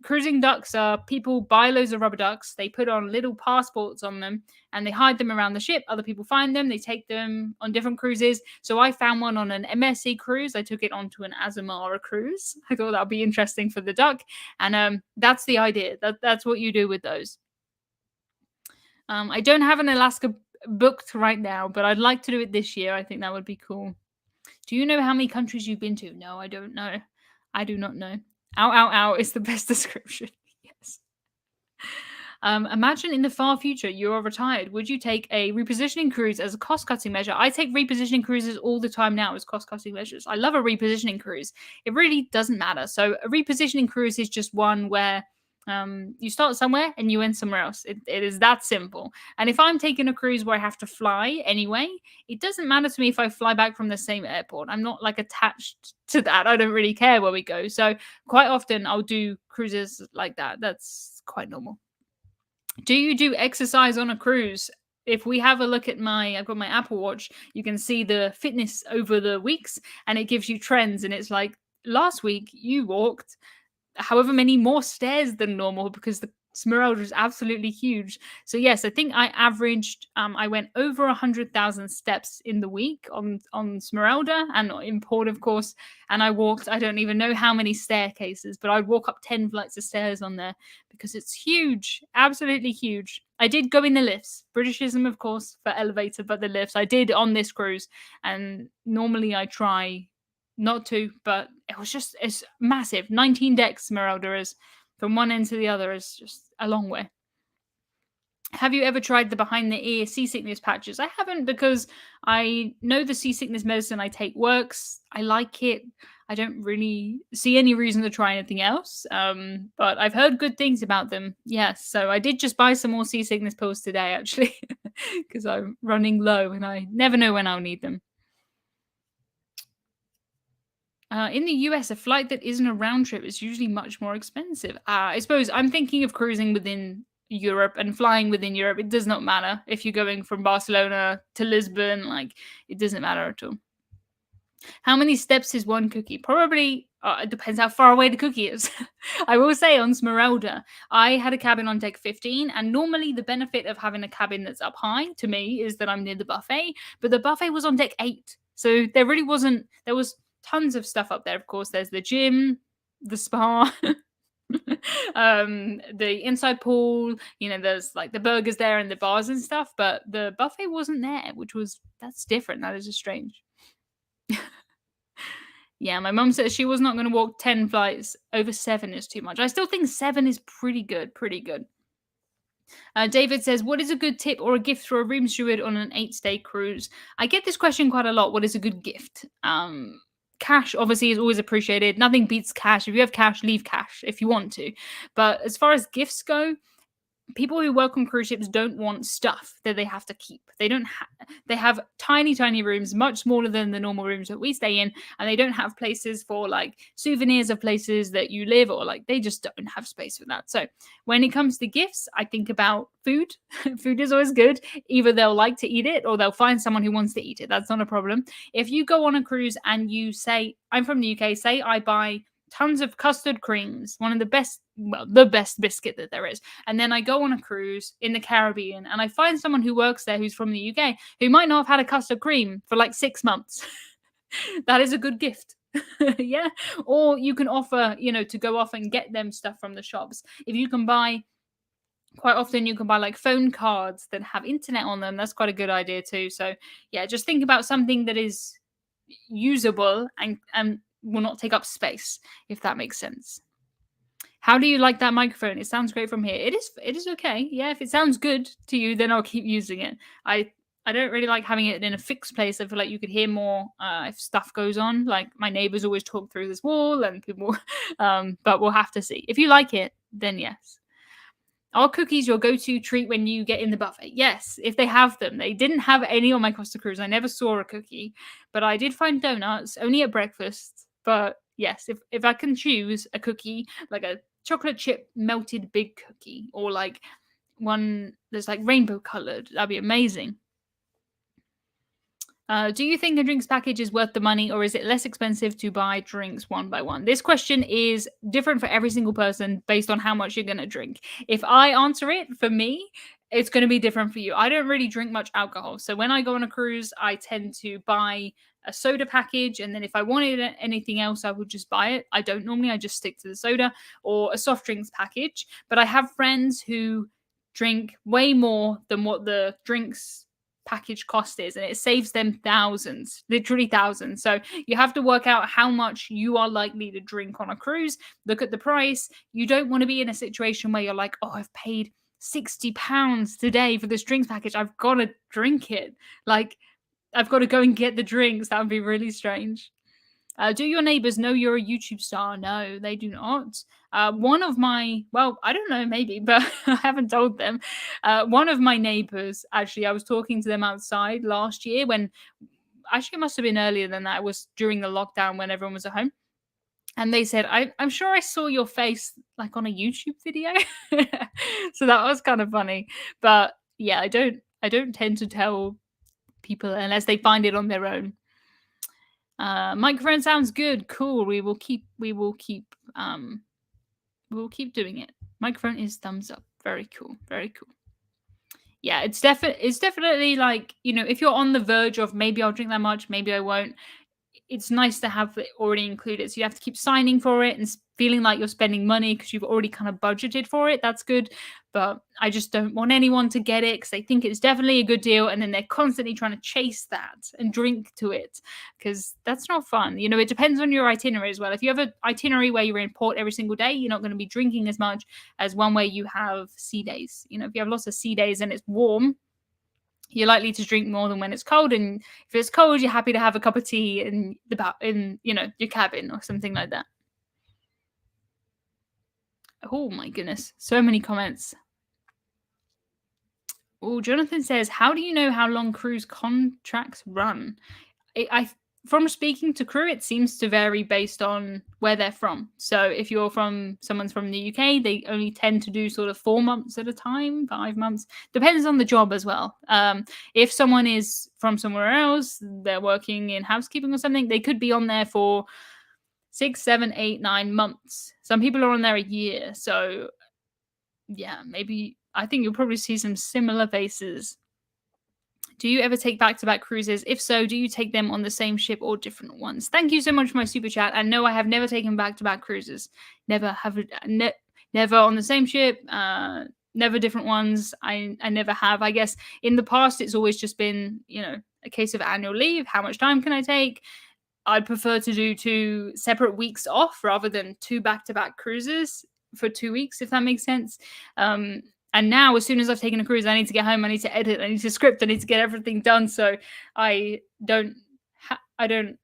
cruising ducks are people buy loads of rubber ducks, they put on little passports on them, and they hide them around the ship. Other people find them, they take them on different cruises. So I found one on an MSC cruise. I took it onto an Azura cruise. I thought that would be interesting for the duck. And that's the idea. That's what you do with those. I don't have an Alaska booked right now, but I'd like to do it this year. I think that would be cool. Do you know how many countries you've been to? No, I don't know. I do not know. Ow, ow, ow is the best description. Yes. Imagine in the far future you are retired. Would you take a repositioning cruise as a cost-cutting measure? I take repositioning cruises all the time now as cost-cutting measures. I love a repositioning cruise. It really doesn't matter. So a repositioning cruise is just one where you start somewhere and you end somewhere else. It is that simple. And if I'm taking a cruise where I have to fly anyway, it doesn't matter to me if I fly back from the same airport. I'm not like attached to that. I don't really care where we go. So quite often I'll do cruises like that. That's quite normal. Do you do exercise on a cruise? If we have a look at I've got my Apple Watch, you can see the fitness over the weeks and it gives you trends. And it's like last week you walked however many more stairs than normal because the Smeralda is absolutely huge. So yes, I think I averaged I went over 100,000 steps in the week on Smeralda and in port of course, and I walked I don't even know how many staircases, but I'd walk up 10 flights of stairs on there because it's huge, absolutely huge. I did go in the lifts. Britishism of course for elevator, but the lifts I did on this cruise, and normally I try not to, but it was just it's massive. 19 decks Smeralda is from one end to the other is just a long way. Have you ever tried the behind the ear seasickness patches? I haven't because I know the seasickness medicine I take works. I like it. I don't really see any reason to try anything else. But I've heard good things about them. Yes, so I did just buy some more seasickness pills today, actually, because I'm running low and I never know when I'll need them. In the US, a flight that isn't a round trip is usually much more expensive. I suppose I'm thinking of cruising within Europe and flying within Europe. It does not matter if you're going from Barcelona to Lisbon, like, it doesn't matter at all. How many steps is one cookie? Probably, it depends how far away the cookie is. I will say on Smeralda, I had a cabin on deck 15, and normally the benefit of having a cabin that's up high to me is that I'm near the buffet, but the buffet was on deck 8. So there really wasn't, there was tons of stuff up there. Of course, there's the gym, the spa. The inside pool, there's like the burgers there and the bars and stuff, but the buffet wasn't there, which was that's different. That is just strange. Yeah, my mum says she was not going to walk 10 flights. Over 7 is too much. I still think 7 is pretty good. Pretty good. David says, what is a good tip or a gift for a room steward on an 8-day cruise? I get this question quite a lot. What is a good gift? Cash, obviously, is always appreciated. Nothing beats cash. If you have cash, leave cash if you want to. But as far as gifts go, people who work on cruise ships don't want stuff that they have to keep. They don't they have tiny rooms, much smaller than the normal rooms that we stay in, and they don't have places for like souvenirs of places that you live, or like they just don't have space for that. So when it comes to gifts, I think about food. Food is always good. Either they'll like to eat it or they'll find someone who wants to eat it. That's not a problem. If you go on a cruise and you say, I'm from the UK, say I buy tons of custard creams, one of the best, well, the best biscuit that there is. And then I go on a cruise in the Caribbean and I find someone who works there who's from the UK who might not have had a custard cream for like 6 months. That is a good gift. Yeah. Or you can offer, to go off and get them stuff from the shops. If you can buy, quite often you can buy like phone cards that have internet on them. That's quite a good idea too. So yeah, just think about something that is usable and will not take up space, if that makes sense. How do you like that microphone? It sounds great from here. It is okay. Yeah, if it sounds good to you, then I'll keep using it. I don't really like having it in a fixed place. I feel like you could hear more if stuff goes on. Like my neighbors always talk through this wall and people but we'll have to see. If you like it, then yes. Are cookies your go-to treat when you get in the buffet? Yes, if they have them. They didn't have any on my Costa Cruise. I never saw a cookie, but I did find donuts only at breakfast. But yes, if I can choose a cookie, like a chocolate chip melted big cookie, or like one that's like rainbow colored, that'd be amazing. Do you think a drinks package is worth the money, or is it less expensive to buy drinks one by one? This question is different for every single person based on how much you're going to drink. If I answer it for me, it's going to be different for you. I don't really drink much alcohol. So when I go on a cruise, I tend to buy a soda package. And then if I wanted anything else, I would just buy it. I don't normally, I just stick to the soda or a soft drinks package. But I have friends who drink way more than what the drinks package cost is, and it saves them thousands, literally thousands. So you have to work out how much you are likely to drink on a cruise. Look at the price. You don't want to be in a situation where you're like, oh, I've paid £60 today for this drinks package, I've got to drink it, like I've got to go and get the drinks. That would be really strange. Do your neighbors know you're a YouTube star? No, they do not. One of my, well, I don't know, maybe, but I haven't told them. One of my neighbors, actually, I was talking to them outside last year when, actually, it must have been earlier than that. It was during the lockdown when everyone was at home. And they said, I'm sure I saw your face like on a YouTube video. So that was kind of funny. But yeah, I don't tend to tell people unless they find it on their own. Microphone sounds good. Cool. We will keep doing it. Microphone is thumbs up. Very cool. Very cool. Yeah, it's definitely like, if you're on the verge of maybe I'll drink that much, maybe I won't, it's nice to have it already included. So you have to keep signing for it and feeling like you're spending money because you've already kind of budgeted for it. That's good. But I just don't want anyone to get it because they think it's definitely a good deal. And then they're constantly trying to chase that and drink to it because that's not fun. It depends on your itinerary as well. If you have an itinerary where you're in port every single day, you're not going to be drinking as much as one where you have sea days. If you have lots of sea days and it's warm, you're likely to drink more than when it's cold. And if it's cold, you're happy to have a cup of tea in your cabin or something like that. Oh my goodness, so many comments. Oh, Jonathan says, "How do you know how long cruise contracts run?" I From speaking to crew, it seems to vary based on where they're from. So if someone's from the UK, they only tend to do sort of 4 months at a time, 5 months. Depends on the job as well. If someone is from somewhere else, they're working in housekeeping or something, they could be on there for 6, 7, 8, 9 months. Some people are on there a year. So yeah, maybe I think you'll probably see some similar faces. Do you ever take back-to-back cruises? If so, do you take them on the same ship or different ones? Thank you so much for my super chat. And no, I have never taken back-to-back cruises. Never have, never on the same ship. Never different ones. I never have. I guess in the past, it's always just been, a case of annual leave. How much time can I take? I'd prefer to do 2 separate weeks off rather than 2 back-to-back cruises for 2 weeks, if that makes sense. And now, as soon as I've taken a cruise, I need to get home. I need to edit. I need to script. I need to get everything done. So I don't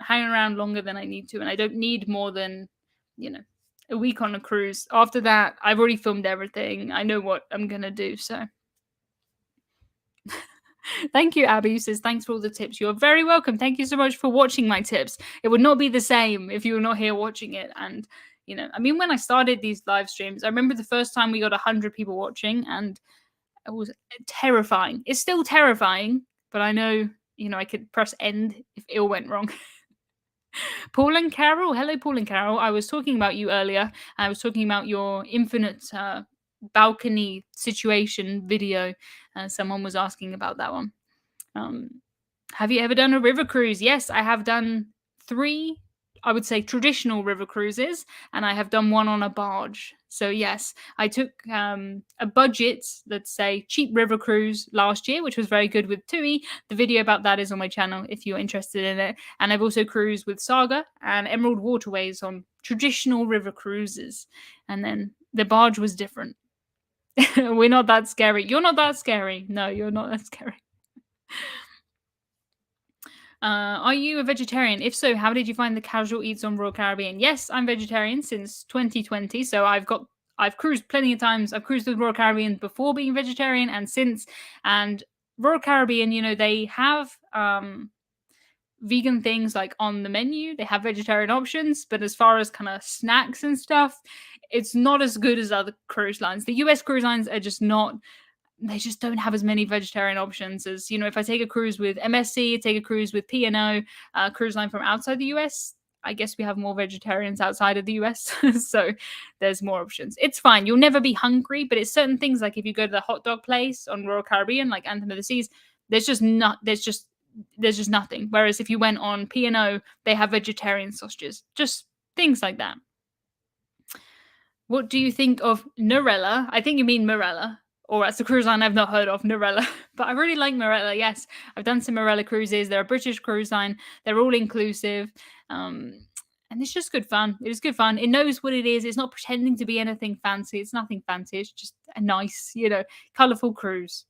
hang around longer than I need to, and I don't need more than a week on a cruise. After that, I've already filmed everything. I know what I'm gonna do. So thank you, Abby, who says, thanks for all the tips. You're very welcome. Thank you so much for watching my tips. It would not be the same if you were not here watching it. And, when I started these live streams, I remember the first time we got 100 people watching, and it was terrifying. It's still terrifying, but I know, I could press end if it all went wrong. Paul and Carol. Hello, Paul and Carol. I was talking about you earlier. I was talking about your infinite balcony situation video. Someone was asking about that one. Have you ever done a river cruise? Yes, I have done 3, I would say, traditional river cruises, and I have done one on a barge. So yes, I took a budget, let's say, cheap river cruise last year, which was very good with TUI. The video about that is on my channel if you're interested in it. And I've also cruised with Saga and Emerald Waterways on traditional river cruises. And then the barge was different. We're not that scary. You're not that scary. No, you're not that scary. Are you a vegetarian? If so, how did you find the casual eats on Royal Caribbean? Yes, I'm vegetarian since 2020. So I've cruised plenty of times. I've cruised with Royal Caribbean before being vegetarian and since. And Royal Caribbean, they have vegan things like on the menu. They have vegetarian options, but as far as kind of snacks and stuff, it's not as good as other cruise lines. The US cruise lines are just not, they just don't have as many vegetarian options as, if I take a cruise with MSC, take a cruise with P&O, cruise line from outside the US, I guess we have more vegetarians outside of the US. So there's more options. It's fine. You'll never be hungry, but it's certain things like if you go to the hot dog place on Royal Caribbean, like Anthem of the Seas, there's just nothing. Whereas if you went on P&O, they have vegetarian sausages, just things like that. What do you think of Norella? I think you mean Morella. Or that's a cruise line I've not heard of, Norella. But I really like Morella, yes. I've done some Morella cruises. They're a British cruise line. They're all inclusive. And it's just good fun. It is good fun. It knows what it is. It's not pretending to be anything fancy. It's nothing fancy. It's just a nice, colourful cruise.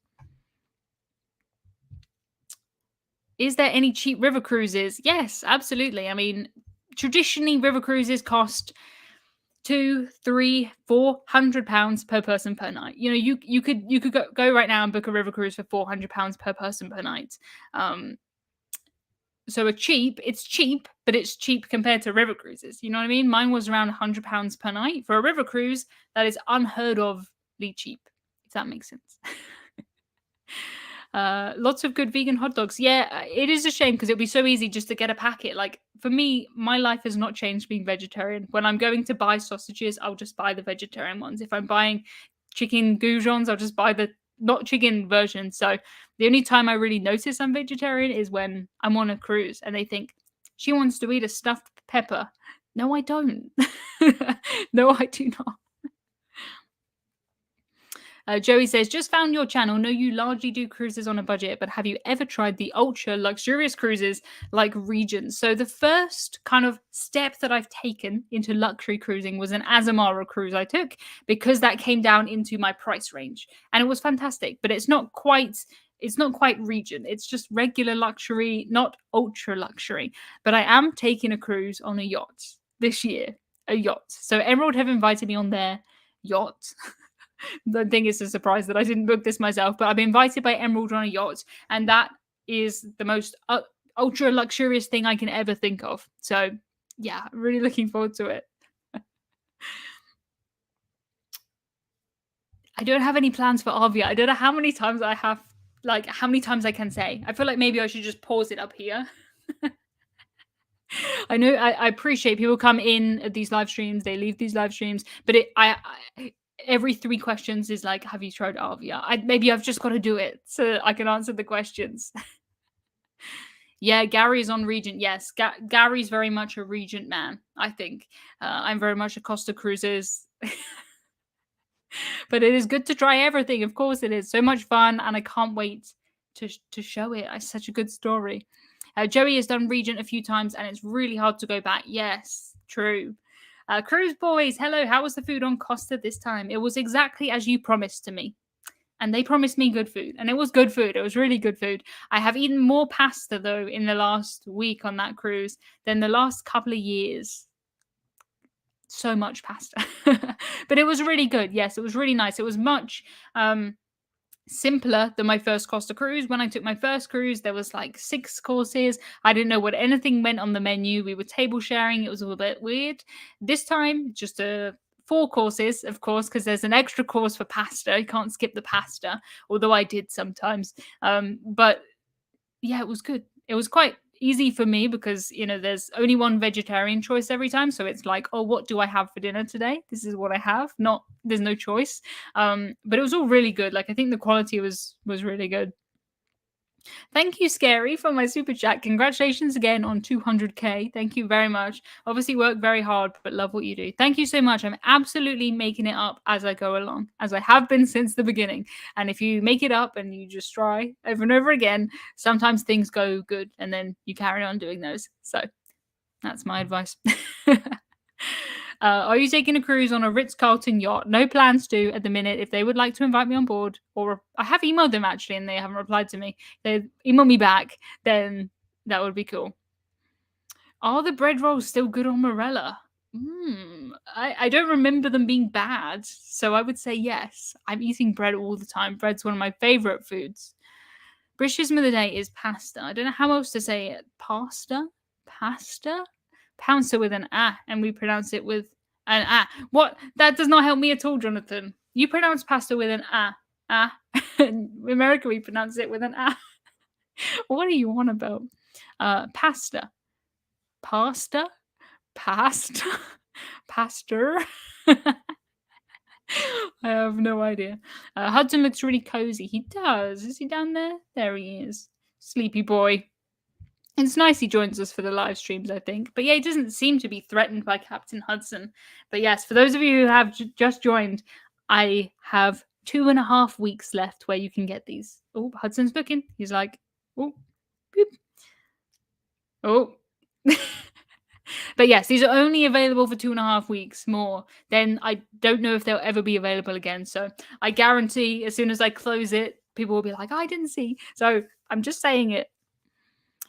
Is there any cheap river cruises? Yes, absolutely. I mean, traditionally, river cruises cost £200, £300, £400 per person per night. You could go right now and book a river cruise for £400 per person per night. So it's cheap, but it's cheap compared to river cruises. You know what I mean? Mine was around £100 per night. For a river cruise, that is unheard ofly cheap, if that makes sense. Lots of good vegan hot dogs. Yeah, it is a shame because it'd be so easy just to get a packet. Like for me, my life has not changed being vegetarian. When I'm going to buy sausages, I'll just buy the vegetarian ones. If I'm buying chicken goujons, I'll just buy the not chicken version. So the only time I really notice I'm vegetarian is when I'm on a cruise and they think she wants to eat a stuffed pepper. No, I don't. No, I do not. Joey says, just found your channel. Know you largely do cruises on a budget, but have you ever tried the ultra luxurious cruises like Regent? So the first kind of step that I've taken into luxury cruising was an Azamara cruise I took because that came down into my price range, and it was fantastic. But it's not quite Regent. It's just regular luxury, not ultra luxury. But I am taking a cruise on a yacht this year. A yacht. So Emerald have invited me on their yacht. The thing is a surprise that I didn't book this myself, but I've been invited by Emerald on a yacht, and that is the most ultra luxurious thing I can ever think of. So, yeah, really looking forward to it. I don't have any plans for Avia. I don't know how many times I have, like, how many times I can say. I feel like maybe I should just pause it up here. I know I appreciate people come in at these live streams, they leave these live streams, but I every 3 questions is like, have you tried Avia? Maybe I've just got to do it so I can answer the questions. Yeah, Gary's on Regent. Yes, Gary's very much a Regent man, I think. I'm very much a Costa Cruises. But it is good to try everything. Of course it is. So much fun, and I can't wait to show it. It's such a good story. Joey has done Regent a few times, and it's really hard to go back. Yes, true. Cruise boys, hello. How was the food on Costa this time? It was exactly as you promised to me. And they promised me good food. And it was good food. It was really good food. I have eaten more pasta, though, in the last week on that cruise than the last couple of years. So much pasta. But it was really good. Yes, it was really nice. It was much simpler than my first Costa cruise. When I took my first cruise, there was like 6 courses. I didn't know what anything meant on the menu. We were table sharing. It was a little bit weird. This time, just 4 courses, of course, because there's an extra course for pasta. You can't skip the pasta, although I did sometimes. But yeah, it was good. It was quite easy for me because, there's only one vegetarian choice every time. So it's like, oh, what do I have for dinner today? This is what I have. Not, there's no choice. But it was all really good. Like, I think the quality was really good. Thank you, Scary, for my super chat. Congratulations again on 200K. Thank you very much. Obviously, work very hard, but love what you do. Thank you so much. I'm absolutely making it up as I go along, as I have been since the beginning. And if you make it up and you just try over and over again, sometimes things go good and then you carry on doing those. So that's my advice. Are you taking a cruise on a Ritz-Carlton yacht? No plans to at the minute. If they would like to invite me on board, or I have emailed them actually and they haven't replied to me. They email me back, then that would be cool. Are the bread rolls still good on Morella? I don't remember them being bad, so I would say yes. I'm eating bread all the time. Bread's one of my favorite foods. Britishism of the day is pasta. I don't know how else to say it. Pasta? Pasta? Pouncer with an ah, and we pronounce it with an ah. What? That does not help me at all, Jonathan. You pronounce pasta with an ah. Ah. In America, we pronounce it with an ah. What are you on about? Pasta. Pasta? Pasta? Pastor? I have no idea. Hudson looks really cozy. He does. Is he down there? There he is. Sleepy boy. It's nice he joins us for the live streams, I think. But yeah, he doesn't seem to be threatened by Captain Hudson. But yes, for those of you who have just joined, I have 2.5 weeks left where you can get these. Oh, Hudson's booking. He's like, oh, boop. Oh. But yes, these are only available for 2.5 weeks more. Then I don't know if they'll ever be available again. So I guarantee as soon as I close it, people will be like, I didn't see. So I'm just saying it.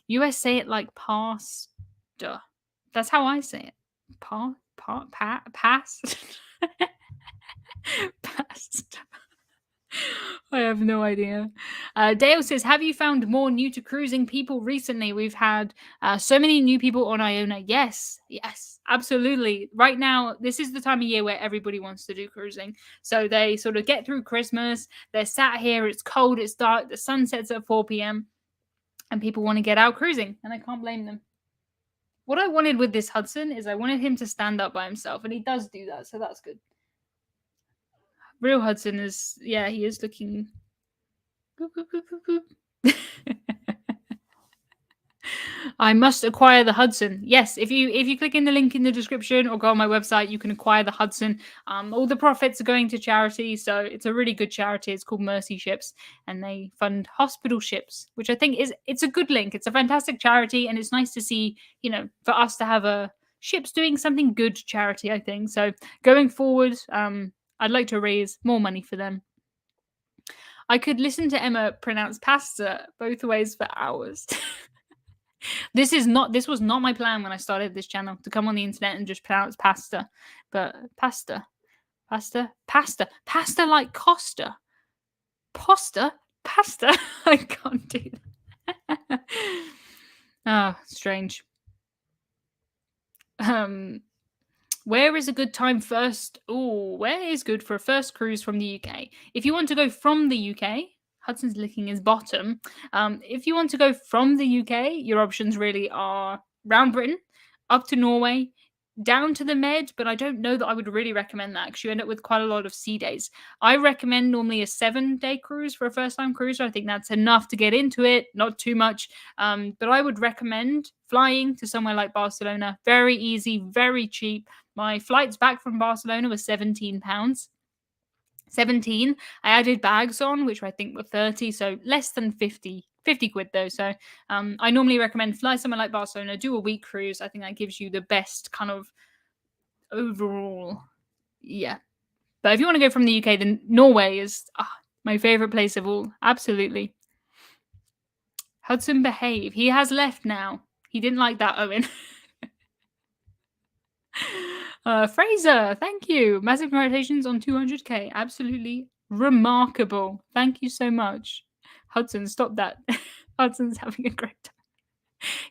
US say it like pasta. That's how I say it. Pass. Pasta. I have no idea. Dale says, "Have you found more new to cruising people recently? We've had so many new people on Iona." Yes, yes, absolutely. Right now, this is the time of year where everybody wants to do cruising. So they sort of get through Christmas. They're sat here. It's cold. It's dark. The sun sets at 4 p.m. and people want to get out cruising, and I can't blame them. What I wanted with this Hudson is I wanted him to stand up by himself, and he does do that, so that's good. Real Hudson is, yeah, he is looking. I must acquire the Hudson. Yes, if you click in the link in the description or go on my website, you can acquire the Hudson. All the profits are going to charity, so it's a really good charity. It's called Mercy Ships, and they fund hospital ships, which I think it's a good link. It's a fantastic charity, and it's nice to see, for us to have a ships doing something good charity. I think so. Going forward, I'd like to raise more money for them. I could listen to Emma pronounce pasta both ways for hours. This was not my plan when I started this channel, to come on the internet and just pronounce pasta. But pasta like Costa. Pasta. I can't do that. Ah, strange. Where is a good time first? Oh, where is good for a first cruise from the UK? If you want to go from the UK, Hudson's licking his bottom. If you want to go from the UK, your options really are round Britain, up to Norway, down to the Med, but I don't know that I would really recommend that because you end up with quite a lot of sea days. I recommend normally a 7-day cruise for a first-time cruiser. I think that's enough to get into it, not too much. But I would recommend flying to somewhere like Barcelona. Very easy, very cheap. My flights back from Barcelona were £17. 17. I added bags on, which I think were 30, so less than 50 quid though. So I normally recommend fly somewhere like Barcelona, do a week cruise. I think that gives you the best kind of overall. Yeah. But if you want to go from the UK, then Norway is my favorite place of all. Absolutely. Hudson, behave. He has left now. He didn't like that, Owen. Fraser, thank you. Massive congratulations on 200k. Absolutely remarkable. Thank you so much. Hudson, stop that. Hudson's having a great time.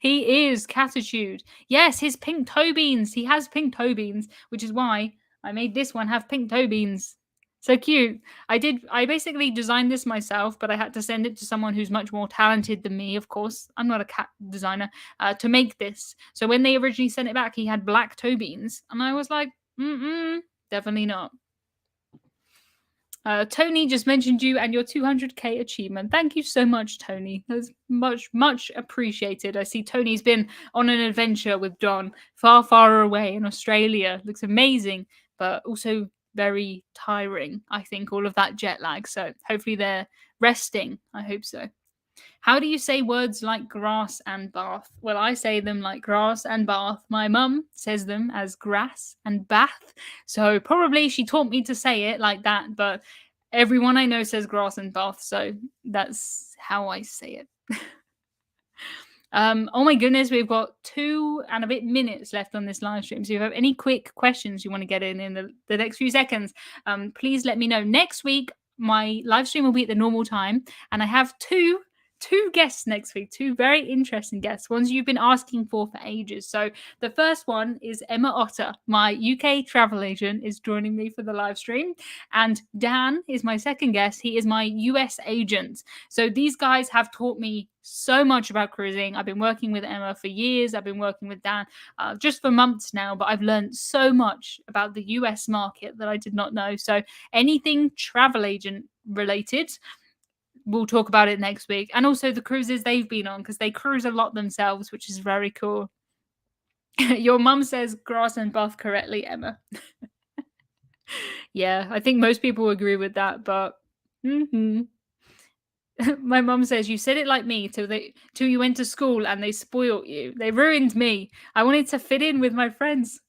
He is catitude. Yes, his pink toe beans. He has pink toe beans, which is why I made this one have pink toe beans. So cute. I basically designed this myself, but I had to send it to someone who's much more talented than me, of course. I'm not a cat designer, to make this. So when they originally sent it back, he had black toe beans. And I was like, definitely not. Tony just mentioned you and your 200k achievement. Thank you so much, Tony. That's much appreciated. I see Tony's been on an adventure with John far, far away in Australia. Looks amazing, but also very tiring. I think all of that jet lag. So hopefully they're resting. I hope so. How do you say words like grass and bath? Well, I say them like grass and bath. My mum says them as grass and bath. So probably she taught me to say it like that, but everyone I know says grass and bath. So that's how I say it. Oh my goodness, we've got 2 and a bit minutes left on this live stream. So if you have any quick questions you want to get in the next few seconds, please let me know. Next week, my live stream will be at the normal time, and I have two guests next week, 2 very interesting guests, ones you've been asking for ages. So the first one is Emma Otter, my UK travel agent, is joining me for the live stream, and Dan is my second guest. He is my US agent. So these guys have taught me so much about cruising. I've been working with Emma for years. I've been working with Dan just for months now, but I've learned so much about the US market that I did not know. So anything travel agent related, we'll talk about it next week. And also the cruises they've been on, because they cruise a lot themselves, which is very cool. Your mum says grass and bath correctly, Emma. Yeah, I think most people agree with that, but my mum says you said it like me till you went to school and they spoilt you. They ruined me. I wanted to fit in with my friends.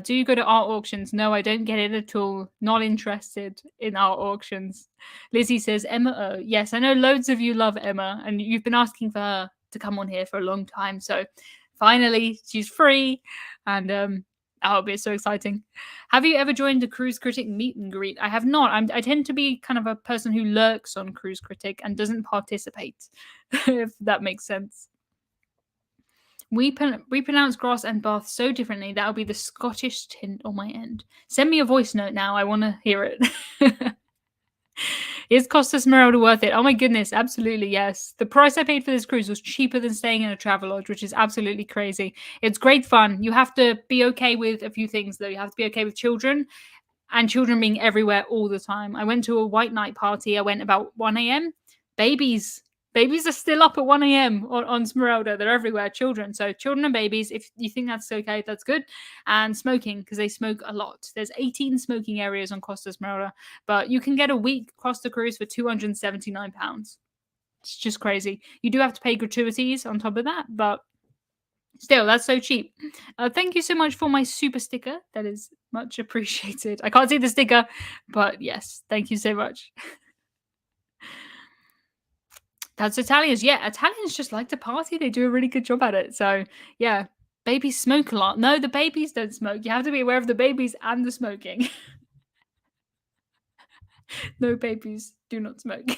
Do you go to art auctions? No, I don't get it at all. Not interested in art auctions. Lizzie says, Emma, yes, I know loads of you love Emma, and you've been asking for her to come on here for a long time. So finally, she's free, and Oh, it'll be so exciting. Have you ever joined a cruise critic meet and greet? I have not. I tend to be kind of a person who lurks on cruise critic and doesn't participate, if that makes sense. We pronounce grass and bath so differently. That'll be the Scottish tint on my end. Send me a voice note now. I want to hear it. Is Costa Smeralda worth it? Oh my goodness, absolutely yes. The price I paid for this cruise was cheaper than staying in a travel lodge, which is absolutely crazy. It's great fun. You have to be okay with a few things though. You have to be okay with children and children being everywhere all the time. I went to a white night party. I went about 1 a.m. Babies. Babies are still up at 1 a.m. On Smeralda. They're everywhere, children. So, children and babies, if you think that's okay, that's good. And smoking, because they smoke a lot. There's 18 smoking areas on Costa Smeralda, but you can get a week Costa cruise for £279. It's just crazy. You do have to pay gratuities on top of that, but still, that's so cheap. Thank you so much for my super sticker. That is much appreciated. I can't see the sticker, but yes, thank you so much. That's Italians. Yeah, Italians just like to party. They do a really good job at it. So, yeah, babies smoke a lot. No, the babies don't smoke. You have to be aware of the babies and the smoking. No, babies do not smoke.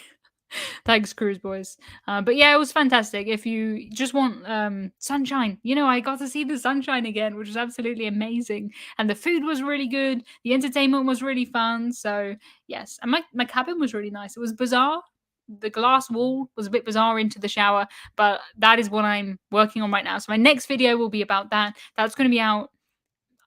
Thanks, cruise boys. But yeah, it was fantastic. If you just want sunshine, I got to see the sunshine again, which was absolutely amazing. And the food was really good. The entertainment was really fun. So yes, and my cabin was really nice. It was bizarre. The glass wall was a bit bizarre into the shower, but that is what I'm working on right now. So my next video will be about that. That's going to be out,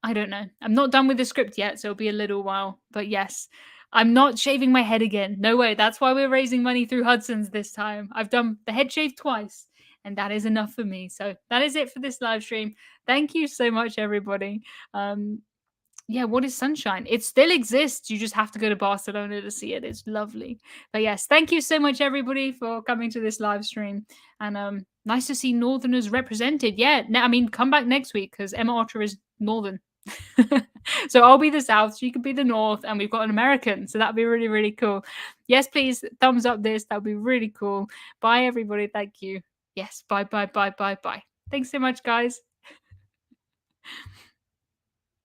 I don't know. I'm not done with the script yet, so it'll be a little while. But yes, I'm not shaving my head again. No way. That's why we're raising money through Hudson's this time. I've done the head shave twice, and that is enough for me. So that is it for this live stream. Thank you so much, everybody. Yeah, what is sunshine? It still exists. You just have to go to Barcelona to see it. It's lovely. But yes, thank you so much, everybody, for coming to this live stream. And nice to see Northerners represented. Yeah, I mean, come back next week because Emma Otter is Northern. So I'll be the South, she could be the North, and we've got an American. So that'd be really, really cool. Yes, please thumbs up this. That would be really cool. Bye, everybody. Thank you. Yes, bye, bye, bye, bye, bye. Thanks so much, guys.